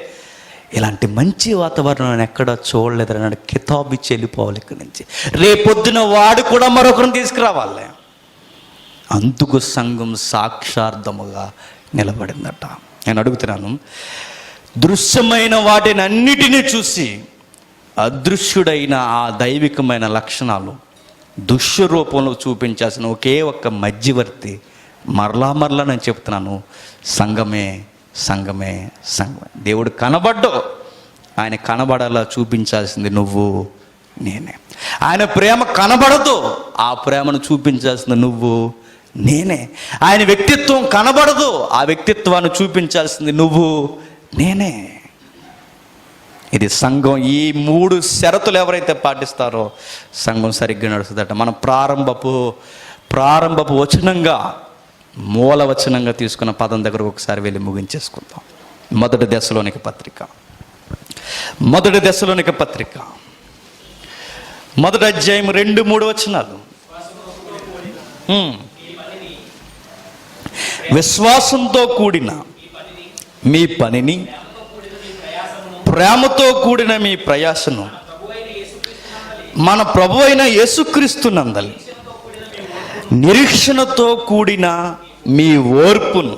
ఇలాంటి మంచి వాతావరణం ఎక్కడ చూడలేదని అన్నాడు. కితాబు ఇచ్చి వెళ్ళిపోవాలి ఇక్కడి నుంచి. రేపొద్దున వాడు కూడా మరొకరిని తీసుకురావాలి. అందుకు సంఘం సాక్షార్థముగా నిలబడిందట. నేను అడుగుతున్నాను, దృశ్యమైన వాటిని అన్నిటినీ చూసి అదృశ్యుడైన ఆ దైవికమైన లక్షణాలు దృశ్య రూపంలో చూపించాల్సిన ఒకే ఒక్క మధ్యవర్తి మరలా నేను చెప్తున్నాను, సంఘమే. దేవుడు కనబడ్డో ఆయన కనబడేలా చూపించాల్సింది నువ్వు నేనే. ఆయన ప్రేమ కనబడదు, ఆ ప్రేమను చూపించాల్సింది నువ్వు నేనే. ఆయన వ్యక్తిత్వం కనబడదు, ఆ వ్యక్తిత్వాన్ని చూపించాల్సింది నువ్వు నేనే. ఇది సంఘం. ఈ 3 షరతులు ఎవరైతే పాటిస్తారో సంఘం సరిగ్గా నడుస్తుందట. మనం ప్రారంభపు వచనంగా, మూల వచనంగా తీసుకున్న పదం దగ్గర ఒకసారి వెళ్ళి ముగించేసుకుందాం. మొదటి దశలోనిక పత్రిక, మొదటి అధ్యాయం 2-3 వచనాలు. విశ్వాసంతో కూడిన మీ పనిని, ప్రేమతో కూడిన మీ ప్రయాసను మన ప్రభు అయిన యేసుక్రీస్తునందలి నిరీక్షణతో కూడిన మీ ఓర్పును.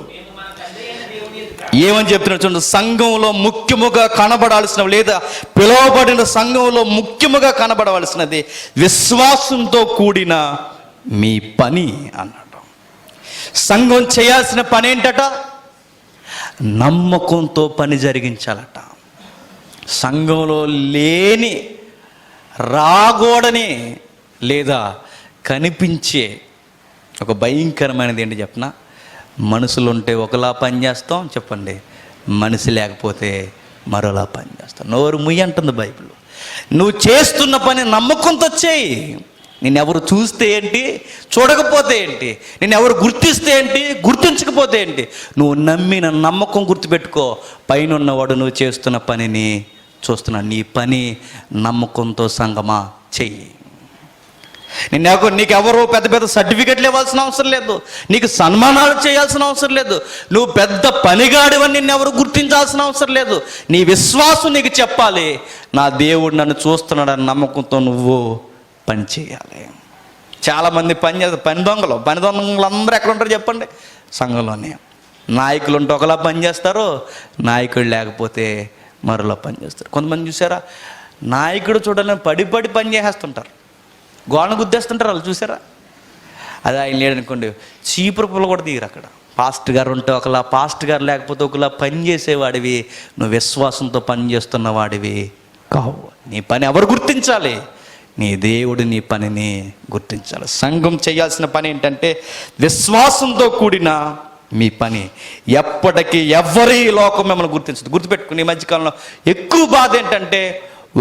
ఏమని చెప్తున్నారు చూడండి. సంఘంలో ముఖ్యముగా కనబడాల్సిన, లేదా పిలువబడిన సంఘంలో ముఖ్యముగా కనబడవలసినది విశ్వాసంతో కూడిన మీ పని అన్నాడు. సంఘం చేయాల్సిన పని ఏంటట? నమ్మకంతో పని జరిగించాలట. సంఘంలో లేని, రాగూడని, లేదా కనిపించే ఒక భయంకరమైనది ఏంటి చెప్పనా? మనుషులు ఉంటే ఒకలా పని చేస్తాం, చెప్పండి, మనిషి లేకపోతే మరోలా పని చేస్తాం. నోరు ముయ్యి అంటుంది బైబిల్. నువ్వు చేస్తున్న పని నమ్మకంతో చేయి. నిన్నెవరు చూస్తే ఏంటి, చూడకపోతే ఏంటి, నిన్నెవరు గుర్తిస్తే ఏంటి, గుర్తించకపోతే ఏంటి, నువ్వు నమ్మిన నమ్మకం గుర్తుపెట్టుకో. పైన ఉన్నవాడు నువ్వు చేస్తున్న పనిని చూస్తున్నాడు. నీ పని నమ్మకంతో సంగమా చెయ్యి. నీకెవరో పెద్ద పెద్ద సర్టిఫికెట్లు ఇవ్వాల్సిన అవసరం లేదు, నీకు సన్మానాలు చేయాల్సిన అవసరం లేదు, నువ్వు పెద్ద పనిగాడివని నిన్నెవరు గుర్తించాల్సిన అవసరం లేదు. నీ విశ్వాసం నీకు చెప్పాలి, నా దేవుడు నన్ను చూస్తున్నాడని నమ్మకంతో నువ్వు పని చేయాలి. చాలామంది పని దొంగలు అందరూ ఎక్కడ ఉంటారు చెప్పండి? సంఘంలోనే. నాయకులు ఉంటే ఒకలా పని చేస్తారు, నాయకుడు లేకపోతే మరోలా పని చేస్తారు. కొంతమంది చూసారా, నాయకుడు చూడాలని పడి పని చేసేస్తుంటారు, గోడను గుద్దేస్తుంటారు. వాళ్ళు చూసారా? అది ఆయన లేడనుకోండి, చీపురు పుల్ల కూడా తీయరు అక్కడ. పాస్టర్ గారు ఉంటే ఒకలా, పాస్టర్ గారు లేకపోతే ఒకలా పని చేసేవాడివి. నువ్వు విశ్వాసంతో పని చేస్తున్న వాడివి కావు. నీ పని ఎవరు గుర్తించాలి? నీ దేవుడు నీ పనిని గుర్తించాలి. సంఘం చేయాల్సిన పని ఏంటంటే విశ్వాసంతో కూడిన మీ పని. ఎప్పటికీ ఎవరి లోకం మిమ్మల్ని గుర్తించదు. గుర్తుపెట్టుకుని, ఈ మధ్యకాలంలో ఎక్కువ బాధ ఏంటంటే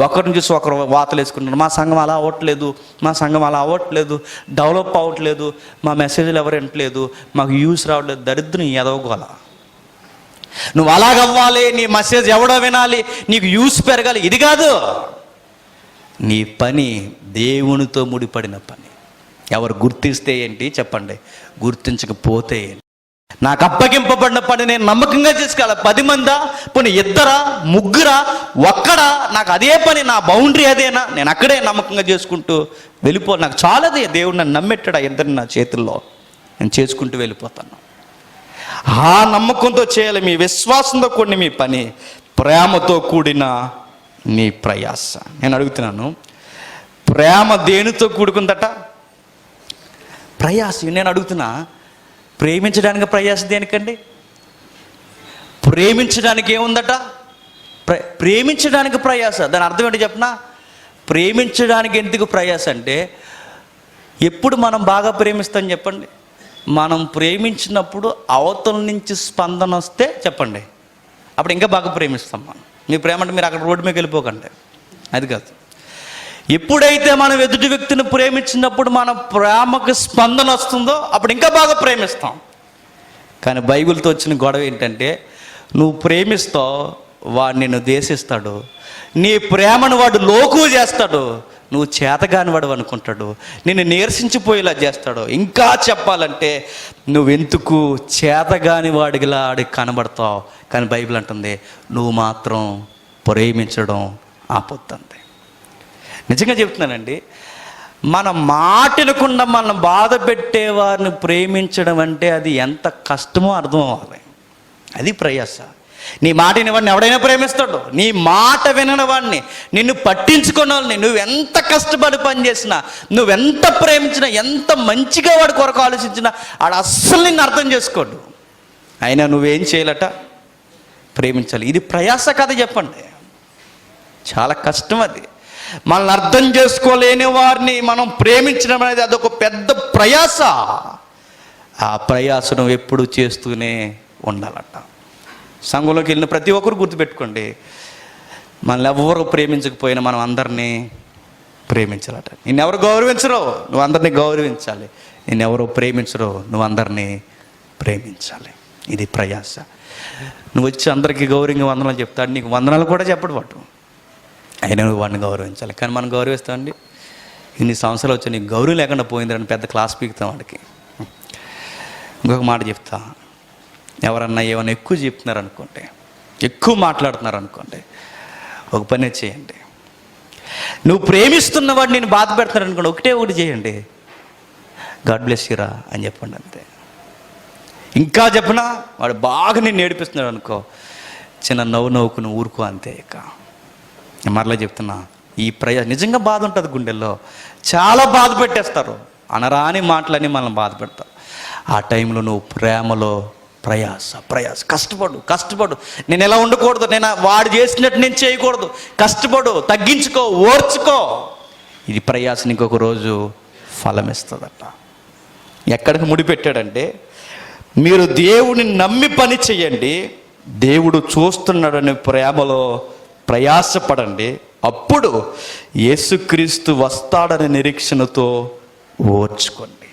ఒకరిని చూసి ఒకరు వాతలు వేసుకుంటున్నారు. మా సంఘం అలా అవ్వట్లేదు, డెవలప్ అవ్వట్లేదు, మా మెసేజ్లు ఎవరు వింటలేదు, మాకు యూస్ రావట్లేదు. దరిద్రం ఎదవగోల. నువ్వు అలాగవ్వాలి, నీ మెసేజ్ ఎవడో వినాలి, నీకు యూస్ పెరగాలి, ఇది కాదు. నీ పని దేవునితో ముడిపడిన పని. ఎవరు గుర్తిస్తే ఏంటి చెప్పండి, గుర్తించకపోతే ఏంటి? నాకు అప్పగింపబడిన పని నేను నమ్మకంగా చేసుకోవాలి. 10 మందా, పోనీ 2, 3, ఒక్కడా, నాకు అదే పని, నా బౌండరీ అదేనా, నేను అక్కడే నమ్మకంగా చేసుకుంటూ వెళ్ళిపోవాలి. నాకు చాలాదే, దేవుడు నన్ను నమ్మెట్టాడు, 2 నా చేతుల్లో, నేను చేసుకుంటూ వెళ్ళిపోతాను. ఆ నమ్మకంతో చేయాలి. మీ విశ్వాసంతో కూడిన మీ పని, ప్రేమతో కూడిన నీ ప్రయాస. నేను అడుగుతున్నాను, ప్రేమ దేనితో కూడుకుందట? ప్రయాస. నేను అడుగుతున్నా, ప్రేమించడానికి ప్రయాస దేనికండి? ప్రేమించడానికి ఏముందట? ప్రేమించడానికి ప్రయాస. దాని అర్థం ఏంటి చెప్పనా? ప్రేమించడానికి ఎందుకు ప్రయాస అంటే, ఎప్పుడు మనం బాగా ప్రేమిస్తాం చెప్పండి? మనం ప్రేమించినప్పుడు అవతల నుంచి స్పందన వస్తే చెప్పండి, అప్పుడు ఇంకా బాగా ప్రేమిస్తాం మనం. మీ ప్రేమ అంటే మీరు అక్కడ రోడ్డు మీద వెళ్ళిపోకండి, అది కాదు. ఎప్పుడైతే మనం ఎదుటి వ్యక్తిని ప్రేమించినప్పుడు మన ప్రేమకు స్పందన వస్తుందో అప్పుడు ఇంకా బాగా ప్రేమిస్తాం. కానీ బైబిల్తో వచ్చిన గొడవ ఏంటంటే, నువ్వు ప్రేమిస్తావు, వాడు నిన్ను ద్వేషిస్తాడు, నీ ప్రేమను వాడు లోకు చేస్తాడు, నువ్వు చేతగాని వాడు అనుకుంటాడు, నిన్ను నీరసించిపోయేలా చేస్తాడు. ఇంకా చెప్పాలంటే నువ్వెందుకు చేతగాని వాడికిలా ఆడికి కనబడతావు. కానీ బైబిల్ అంటుంది, నువ్వు మాత్రం ప్రేమించడం ఆపొద్దంతే. నిజంగా చెప్తున్నానండి, మన మాట వినకుండా మనం బాధ పెట్టేవారిని ప్రేమించడం అంటే అది ఎంత కష్టమో అర్థం అవ్వాలి. అది ప్రయాస. నీ మాట వినేవాడిని ఎవడైనా ప్రేమిస్తాడు. నీ మాట వినని వాడిని, నిన్ను పట్టించుకున్న వాళ్ళని, నువ్వెంత కష్టపడి పని చేసినా, నువ్వెంత ప్రేమించినా, ఎంత మంచిగా వాడి కొరకు ఆలోచించినా వాడు అస్సలు నిన్ను అర్థం చేసుకోడు. అయినా నువ్వేం చేయాలట? ప్రేమించాలి. ఇది ప్రయాస కథ చెప్పండి. చాలా కష్టం అది. మనల్ని అర్థం చేసుకోలేని వారిని మనం ప్రేమించడం అనేది అదొక పెద్ద ప్రయాస. ఆ ప్రయాసను ఎప్పుడు చేస్తూనే ఉండాలట. సంఘంలోకి వెళ్ళిన ప్రతి ఒక్కరు గుర్తుపెట్టుకోండి, మనల్ని ఎవరు ప్రేమించకపోయినా మనం అందరినీ ప్రేమించాలట. నిన్నెవరు గౌరవించరో నువ్వు అందరినీ గౌరవించాలి. నిన్నెవరు ప్రేమించరో నువ్వు అందరినీ ప్రేమించాలి. ఇది ప్రయాస. నువ్వు వచ్చి అందరికీ గౌరవంగా వందనాలు చెప్తాడు, నీకు వందనాలు కూడా చెప్పడు వాడు. అయినా నువ్వు వాడిని గౌరవించాలి. కానీ మనం గౌరవిస్తామండి. ఇన్ని సంవత్సరాలు వచ్చి నీకు గౌరవం లేకుండా పోయిందని పెద్ద క్లాస్ పీకుతాం వాడికి. ఇంకొక మాట చెప్తా, ఎవరన్నా ఏమైనా ఎక్కువ చెప్తున్నారు అనుకోండి, ఎక్కువ మాట్లాడుతున్నారు అనుకోండి, ఒక పని చేయండి. నువ్వు ప్రేమిస్తున్నవాడు నేను బాధ పెడతాను అనుకోండి, ఒకటి చేయండి, గాడ్ బ్లెస్ యూ రా అని చెప్పండి, అంతే. ఇంకా చెప్పనా, వాడు బాగా నేను ఏడిపిస్తున్నాడు అనుకో, చిన్న నవ్వుకుని ఊరుకో, అంతే. ఇక మరలా చెప్తున్నా, ఈ నిజంగా బాధ ఉంటుంది గుండెల్లో, చాలా బాధ పెట్టేస్తారు, అనరాని మాటలని మనల్ని బాధ పెడతారు. ఆ టైంలో నువ్వు ప్రేమలో ప్రయాస కష్టపడు. నేను ఎలా ఉండకూడదు, నేను వాడు చేసినట్టు నేను చేయకూడదు, కష్టపడు, తగ్గించుకో, ఓర్చుకో. ఇది ప్రయాసని ఇంకొక రోజు ఫలం ఇస్తుందట. ఎక్కడికి ముడిపెట్టాడంటే, మీరు దేవుని నమ్మి పని చేయండి, దేవుడు చూస్తున్నాడని ప్రేమలో ప్రయాసపడండి, అప్పుడు యేసుక్రీస్తు వస్తాడనే నిరీక్షణతో ఓర్చుకోండి.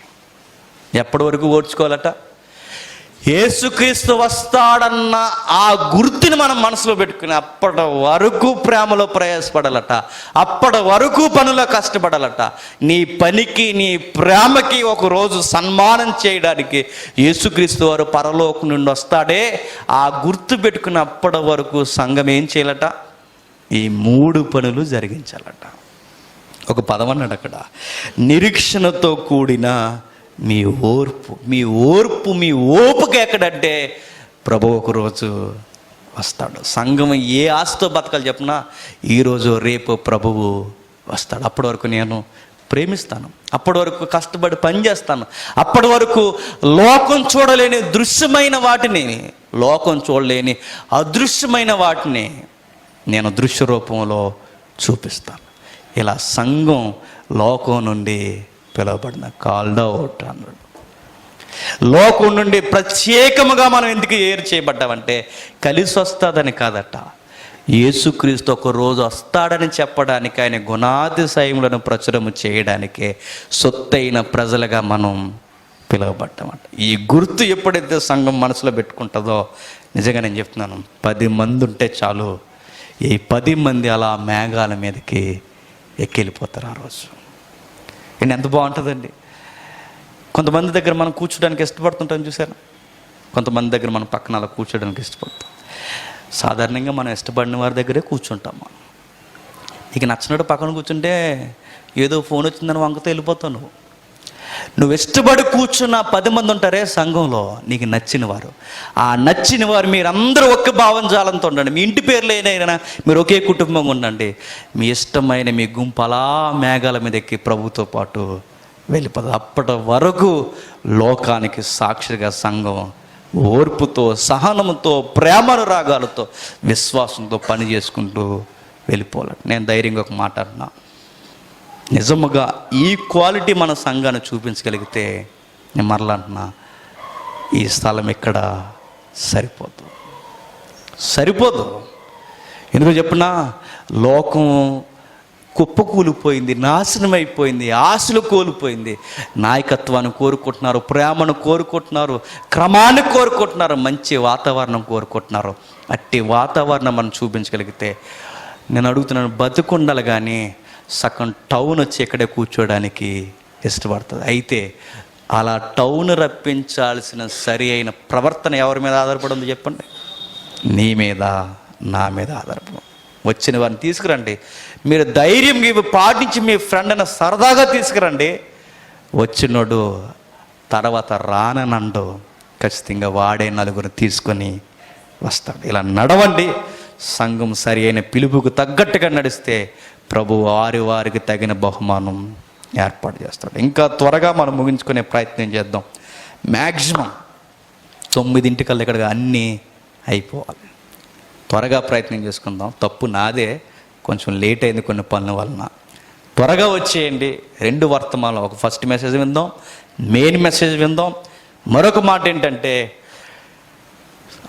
ఎప్పటి వరకు ఓర్చుకోవాలట? యేసుక్రీస్తు వస్తాడన్న ఆ గుర్తుని మనం మనసులో పెట్టుకుని అప్పటి వరకు ప్రేమలో ప్రయాసపడాలట, అప్పటి వరకు పనిలో కష్టపడాలట. నీ పనికి, నీ ప్రేమకి ఒకరోజు సన్మానం చేయడానికి యేసుక్రీస్తు వారు పరలోకం నుండి వస్తాడే, ఆ గుర్తు పెట్టుకుని అప్పటి వరకు సంఘం ఏం చేయాలట? ఈ 3 పనులు జరిగించాలట. ఒక పదం అన్నాడు అక్కడ, నిరీక్షణతో కూడిన మీ ఓర్పుకి ఎక్కడంటే ప్రభు ఒకరోజు వస్తాడు. సంఘం ఏ ఆశతో బతకాలి చెప్పినా, ఈరోజు రేపు ప్రభువు వస్తాడు. అప్పటి వరకు నేను ప్రేమిస్తాను, అప్పటి వరకు కష్టపడి పని చేస్తాను, అప్పటి వరకు లోకం చూడలేని దృశ్యమైన వాటిని, లోకం చూడలేని అదృశ్యమైన వాటిని నేను దృశ్య రూపంలో చూపిస్తాను. ఇలా సంఘం లోకం నుండి పిలువబడిన కాల్డ్ అవుట్ అన్నాడు. లోకం నుండి ప్రత్యేకముగా మనం ఎందుకు ఏరు చేయబడ్డామంటే కలిసి వస్తుందని కాదట, యేసుక్రీస్తు ఒక రోజు వస్తాడని చెప్పడానికి, ఆయన గుణాతిశయములను ప్రచురము చేయడానికే సొత్తైన ప్రజలుగా మనం పిలువబడ్డామంట. ఈ గుర్తు ఎప్పుడైతే సంఘం మనసులో పెట్టుకుంటుందో, నిజంగా నేను చెప్తున్నాను, 10 మంది ఉంటే చాలు, ఈ 10 మంది అలా మేఘాల మీదకి ఎక్కెళ్ళిపోతారు ఆ రోజు. అండ్ ఎంత బాగుంటుందండి. కొంతమంది దగ్గర మనం కూర్చోడానికి ఇష్టపడుతుంటాం చూసారా, కొంతమంది దగ్గర మనం పక్కన అలా కూర్చోడానికి ఇష్టపడతాం. సాధారణంగా మనం ఇష్టపడిన వారి దగ్గరే కూర్చుంటాం. మనం నీకు నచ్చినట్టు పక్కన కూర్చుంటే ఏదో ఫోన్ వచ్చిందని వంకతో వెళ్ళిపోతావు. నువ్వు ఇష్టపడి కూర్చున్న 10 మంది ఉంటారే సంఘంలో, నీకు నచ్చిన వారు. ఆ నచ్చిన వారు మీరందరూ ఒక్క భావజాలంతో ఉండండి. మీ ఇంటి పేర్లు ఏదైనా మీరు ఒకే కుటుంబంగా ఉండండి. మీ ఇష్టమైన మీ గుంపు అలా మేఘాల మీద ఎక్కి ప్రభుతో పాటు వెళ్ళిపోతుంది. అప్పటి వరకు లోకానికి సాక్షిగా సంఘం ఓర్పుతో, సహనముతో, ప్రేమానురాగాలతో, విశ్వాసంతో పని చేసుకుంటూ వెళ్ళిపోవాలి. నేను ధైర్యంగా ఒక మాట అంటున్నా, నిజముగా ఈ క్వాలిటీ మన సంఘాన్ని చూపించగలిగితే, నేను మరలా అంటున్నా, ఈ స్థలం ఇక్కడ సరిపోదు. ఎందుకో చెప్పినా, లోకం కుప్పకూలిపోయింది, నాశనం అయిపోయింది, ఆశలు కోల్పోయింది. నాయకత్వాన్ని కోరుకుంటున్నారు, ప్రేమను కోరుకుంటున్నారు, క్రమాన్ని కోరుకుంటున్నారు, మంచి వాతావరణం కోరుకుంటున్నారు. అట్టి వాతావరణం మనం చూపించగలిగితే, నేను అడుగుతున్నాను, బతుకుండాలి కానీ సగం టౌన్ వచ్చి ఇక్కడే కూర్చోడానికి ఇష్టపడుతుంది. అయితే అలా టౌన్ రప్పించాల్సిన సరి అయిన ప్రవర్తన ఎవరి మీద ఆధారపడి ఉంది చెప్పండి? నీ మీద, నా మీద ఆధారపడి. వచ్చిన వారిని తీసుకురండి. మీరు ధైర్యం ఇవి పాటించి మీ ఫ్రెండ్ని సరదాగా తీసుకురండి. వచ్చినోడు తర్వాత రాననండు, ఖచ్చితంగా వాడే నలుగురు తీసుకొని వస్తాడు. ఇలా నడవండి. సంఘం సరి అయిన పిలుపుకు తగ్గట్టుగా నడిస్తే ప్రభు వారికి తగిన బహుమానం ఏర్పాటు చేస్తాడు. ఇంకా త్వరగా మనం ముగించుకునే ప్రయత్నం చేద్దాం. మ్యాక్సిమం 9 ఇక్కడ అన్నీ అయిపోవాలి. త్వరగా ప్రయత్నం చేసుకుందాం. తప్పు నాదే, కొంచెం లేట్ అయింది కొన్ని పనుల వలన. త్వరగా వచ్చేయండి. 2 వర్తమానం, ఒక ఫస్ట్ మెసేజ్ విందాం, మెయిన్ మెసేజ్ విందాం. మరొక మాట ఏంటంటే,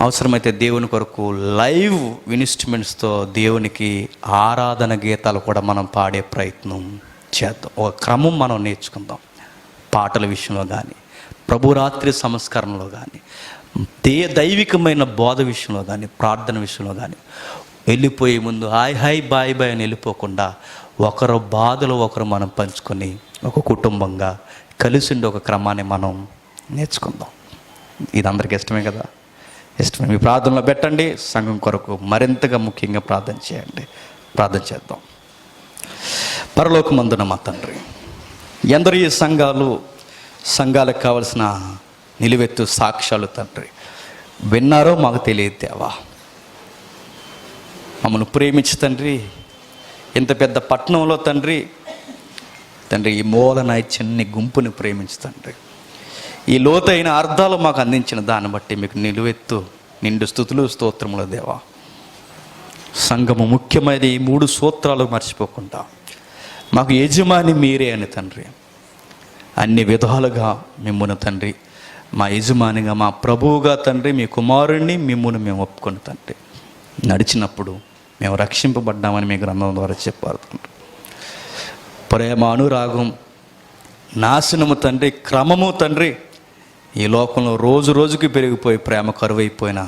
అవసరమైతే దేవుని కొరకు లైవ్ ఇన్స్ట్రుమెంట్స్తో దేవునికి ఆరాధన గీతాలు కూడా మనం పాడే ప్రయత్నం చేద్దాం. ఒక క్రమం మనం నేర్చుకుందాం. పాటల విషయంలో కానీ, ప్రభురాత్రి సంస్కరణలో కానీ, దైవికమైన బోధ విషయంలో కానీ, ప్రార్థన విషయంలో కానీ వెళ్ళిపోయే ముందు హాయ్ బాయ్ అని వెళ్ళిపోకుండా ఒకరు బాధలు ఒకరు మనం పంచుకొని ఒక కుటుంబంగా కలిసి ఉండే ఒక క్రమాన్ని మనం నేర్చుకుందాం. ఇది అందరికీ ఇష్టమే కదా? ఇష్టమే. మీ ప్రార్థనలో పెట్టండి. సంఘం కొరకు మరింతగా ముఖ్యంగా ప్రార్థన చేయండి. ప్రార్థన చేద్దాం. పరలోకమందున మా తండ్రి, ఎందరో ఈ సంఘాలకు కావలసిన నిలువెత్తు సాక్ష్యాలు తండ్రి విన్నారో మాకు తెలియదు దేవా. మమ్మల్ని ప్రేమించి తండ్రి, ఇంత పెద్ద పట్టణంలో తండ్రి ఈ మూలన చిన్ని గుంపుని ప్రేమించి తండ్రి, ఈ లోతైన అర్థాలు మాకు అందించిన దాన్ని బట్టి మీకు నిలువెత్తు నిండు స్తుతులు స్తోత్రములు దేవా. సంఘము ముఖ్యమైన ఈ 3 సూత్రాలు మర్చిపోకుండా మాకు యజమాని మీరే అని తండ్రి, అన్ని విధాలుగా మిమ్మును తండ్రి మా యజమానిగా, మా ప్రభువుగా తండ్రి, మీ కుమారుణ్ణి మిమ్మును మేము ఒప్పుకొని తండ్రి నడిచినప్పుడు మేము రక్షింపబడ్డామని మీ గ్రంథం ద్వారా చెప్పారు తండ్రి. ప్రేమ, అనురాగం, నాశనము తండ్రి, క్రమము తండ్రి, ఈ లోకంలో రోజు రోజుకి పెరిగిపోయి ప్రేమ కరువైపోయిన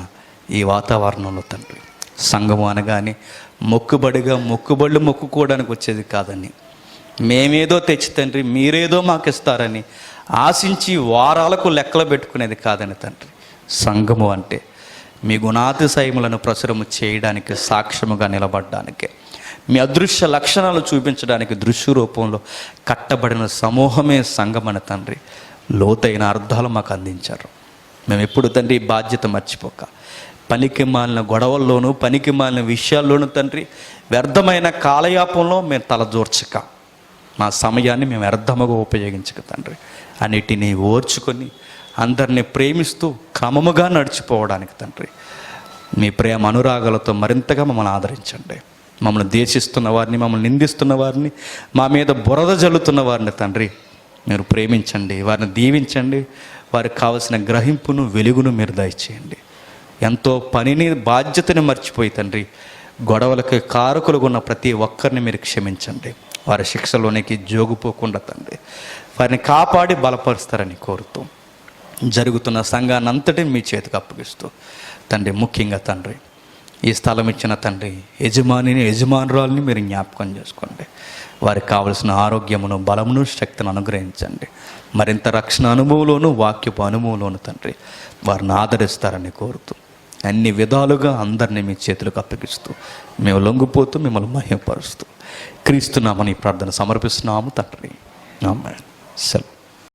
ఈ వాతావరణంలో తండ్రి సంఘము అనగానే మొక్కుబళ్ళు మొక్కుకోవడానికి వచ్చేది కాదని, మేమేదో తెచ్చి తండ్రి మీరేదో మాకు ఇస్తారని ఆశించి వారాలకు లెక్కలు పెట్టుకునేది కాదని తండ్రి, సంఘము అంటే మీ గుణాతిశయములను ప్రచురము చేయడానికి, సాక్ష్యముగా నిలబడడానికి, మీ అదృశ్య లక్షణాలు చూపించడానికి దృశ్య రూపంలో కట్టబడిన సమూహమే సంఘమని తండ్రి లోతైన అర్థాలు మాకు అందించారు. మేము ఎప్పుడు తండ్రి ఈ బాధ్యత మర్చిపోక పనికి మాలిన గొడవల్లోనూ పనికి మాలిన విషయాల్లోనూ తండ్రి వ్యర్థమైన కాలయాపంలో మేము తలదూర్చక, మా సమయాన్ని మేము వ్యర్థముగా ఉపయోగించక తండ్రి అన్నిటినీ ఓర్చుకొని అందరినీ ప్రేమిస్తూ క్రమముగా నడిచిపోవడానికి తండ్రి మీ ప్రేమ అనురాగాలతో మరింతగా మమ్మల్ని ఆదరించండి. మమ్మల్ని ద్వేషిస్తున్న వారిని, మమ్మల్ని నిందిస్తున్న వారిని, మా మీద బురద జల్లుతున్న వారిని తండ్రి మీరు ప్రేమించండి, వారిని దీవించండి. వారికి కావలసిన గ్రహింపును వెలుగును మీరు దయచేయండి. ఎంతో పనిని బాధ్యతని మర్చిపోయి తండ్రి గొడవలకి కారకులుగా ఉన్న ప్రతి ఒక్కరిని మీరు క్షమించండి. వారి శిక్షలోనికి జోగుపోకుండా తండ్రి వారిని కాపాడి బలపరుస్తారని కోరుతూ జరుగుతున్న సంఘాన్ని అంతటిని మీ చేతికి అప్పగిస్తూ తండ్రి ముఖ్యంగా తండ్రి ఈ స్థలం ఇచ్చిన తండ్రి యజమానురాలని మీరు జ్ఞాపకం చేసుకోండి. వారికి కావలసిన ఆరోగ్యమును, బలమును, శక్తిని అనుగ్రహించండి. మరింత రక్షణ అనుభవంలోను, వాక్యపు అనుభవంలోను తండ్రి వారిని ఆదరిస్తారని కోరుతూ అన్ని విధాలుగా అందరినీ మీ చేతులకు అప్పగిస్తూ మేము లొంగిపోతూ మిమ్మల్ని మహిమపరుస్తూ క్రీస్తునామని ప్రార్థన సమర్పిస్తున్నాము తండ్రి. ఆమేన్. సెలవు.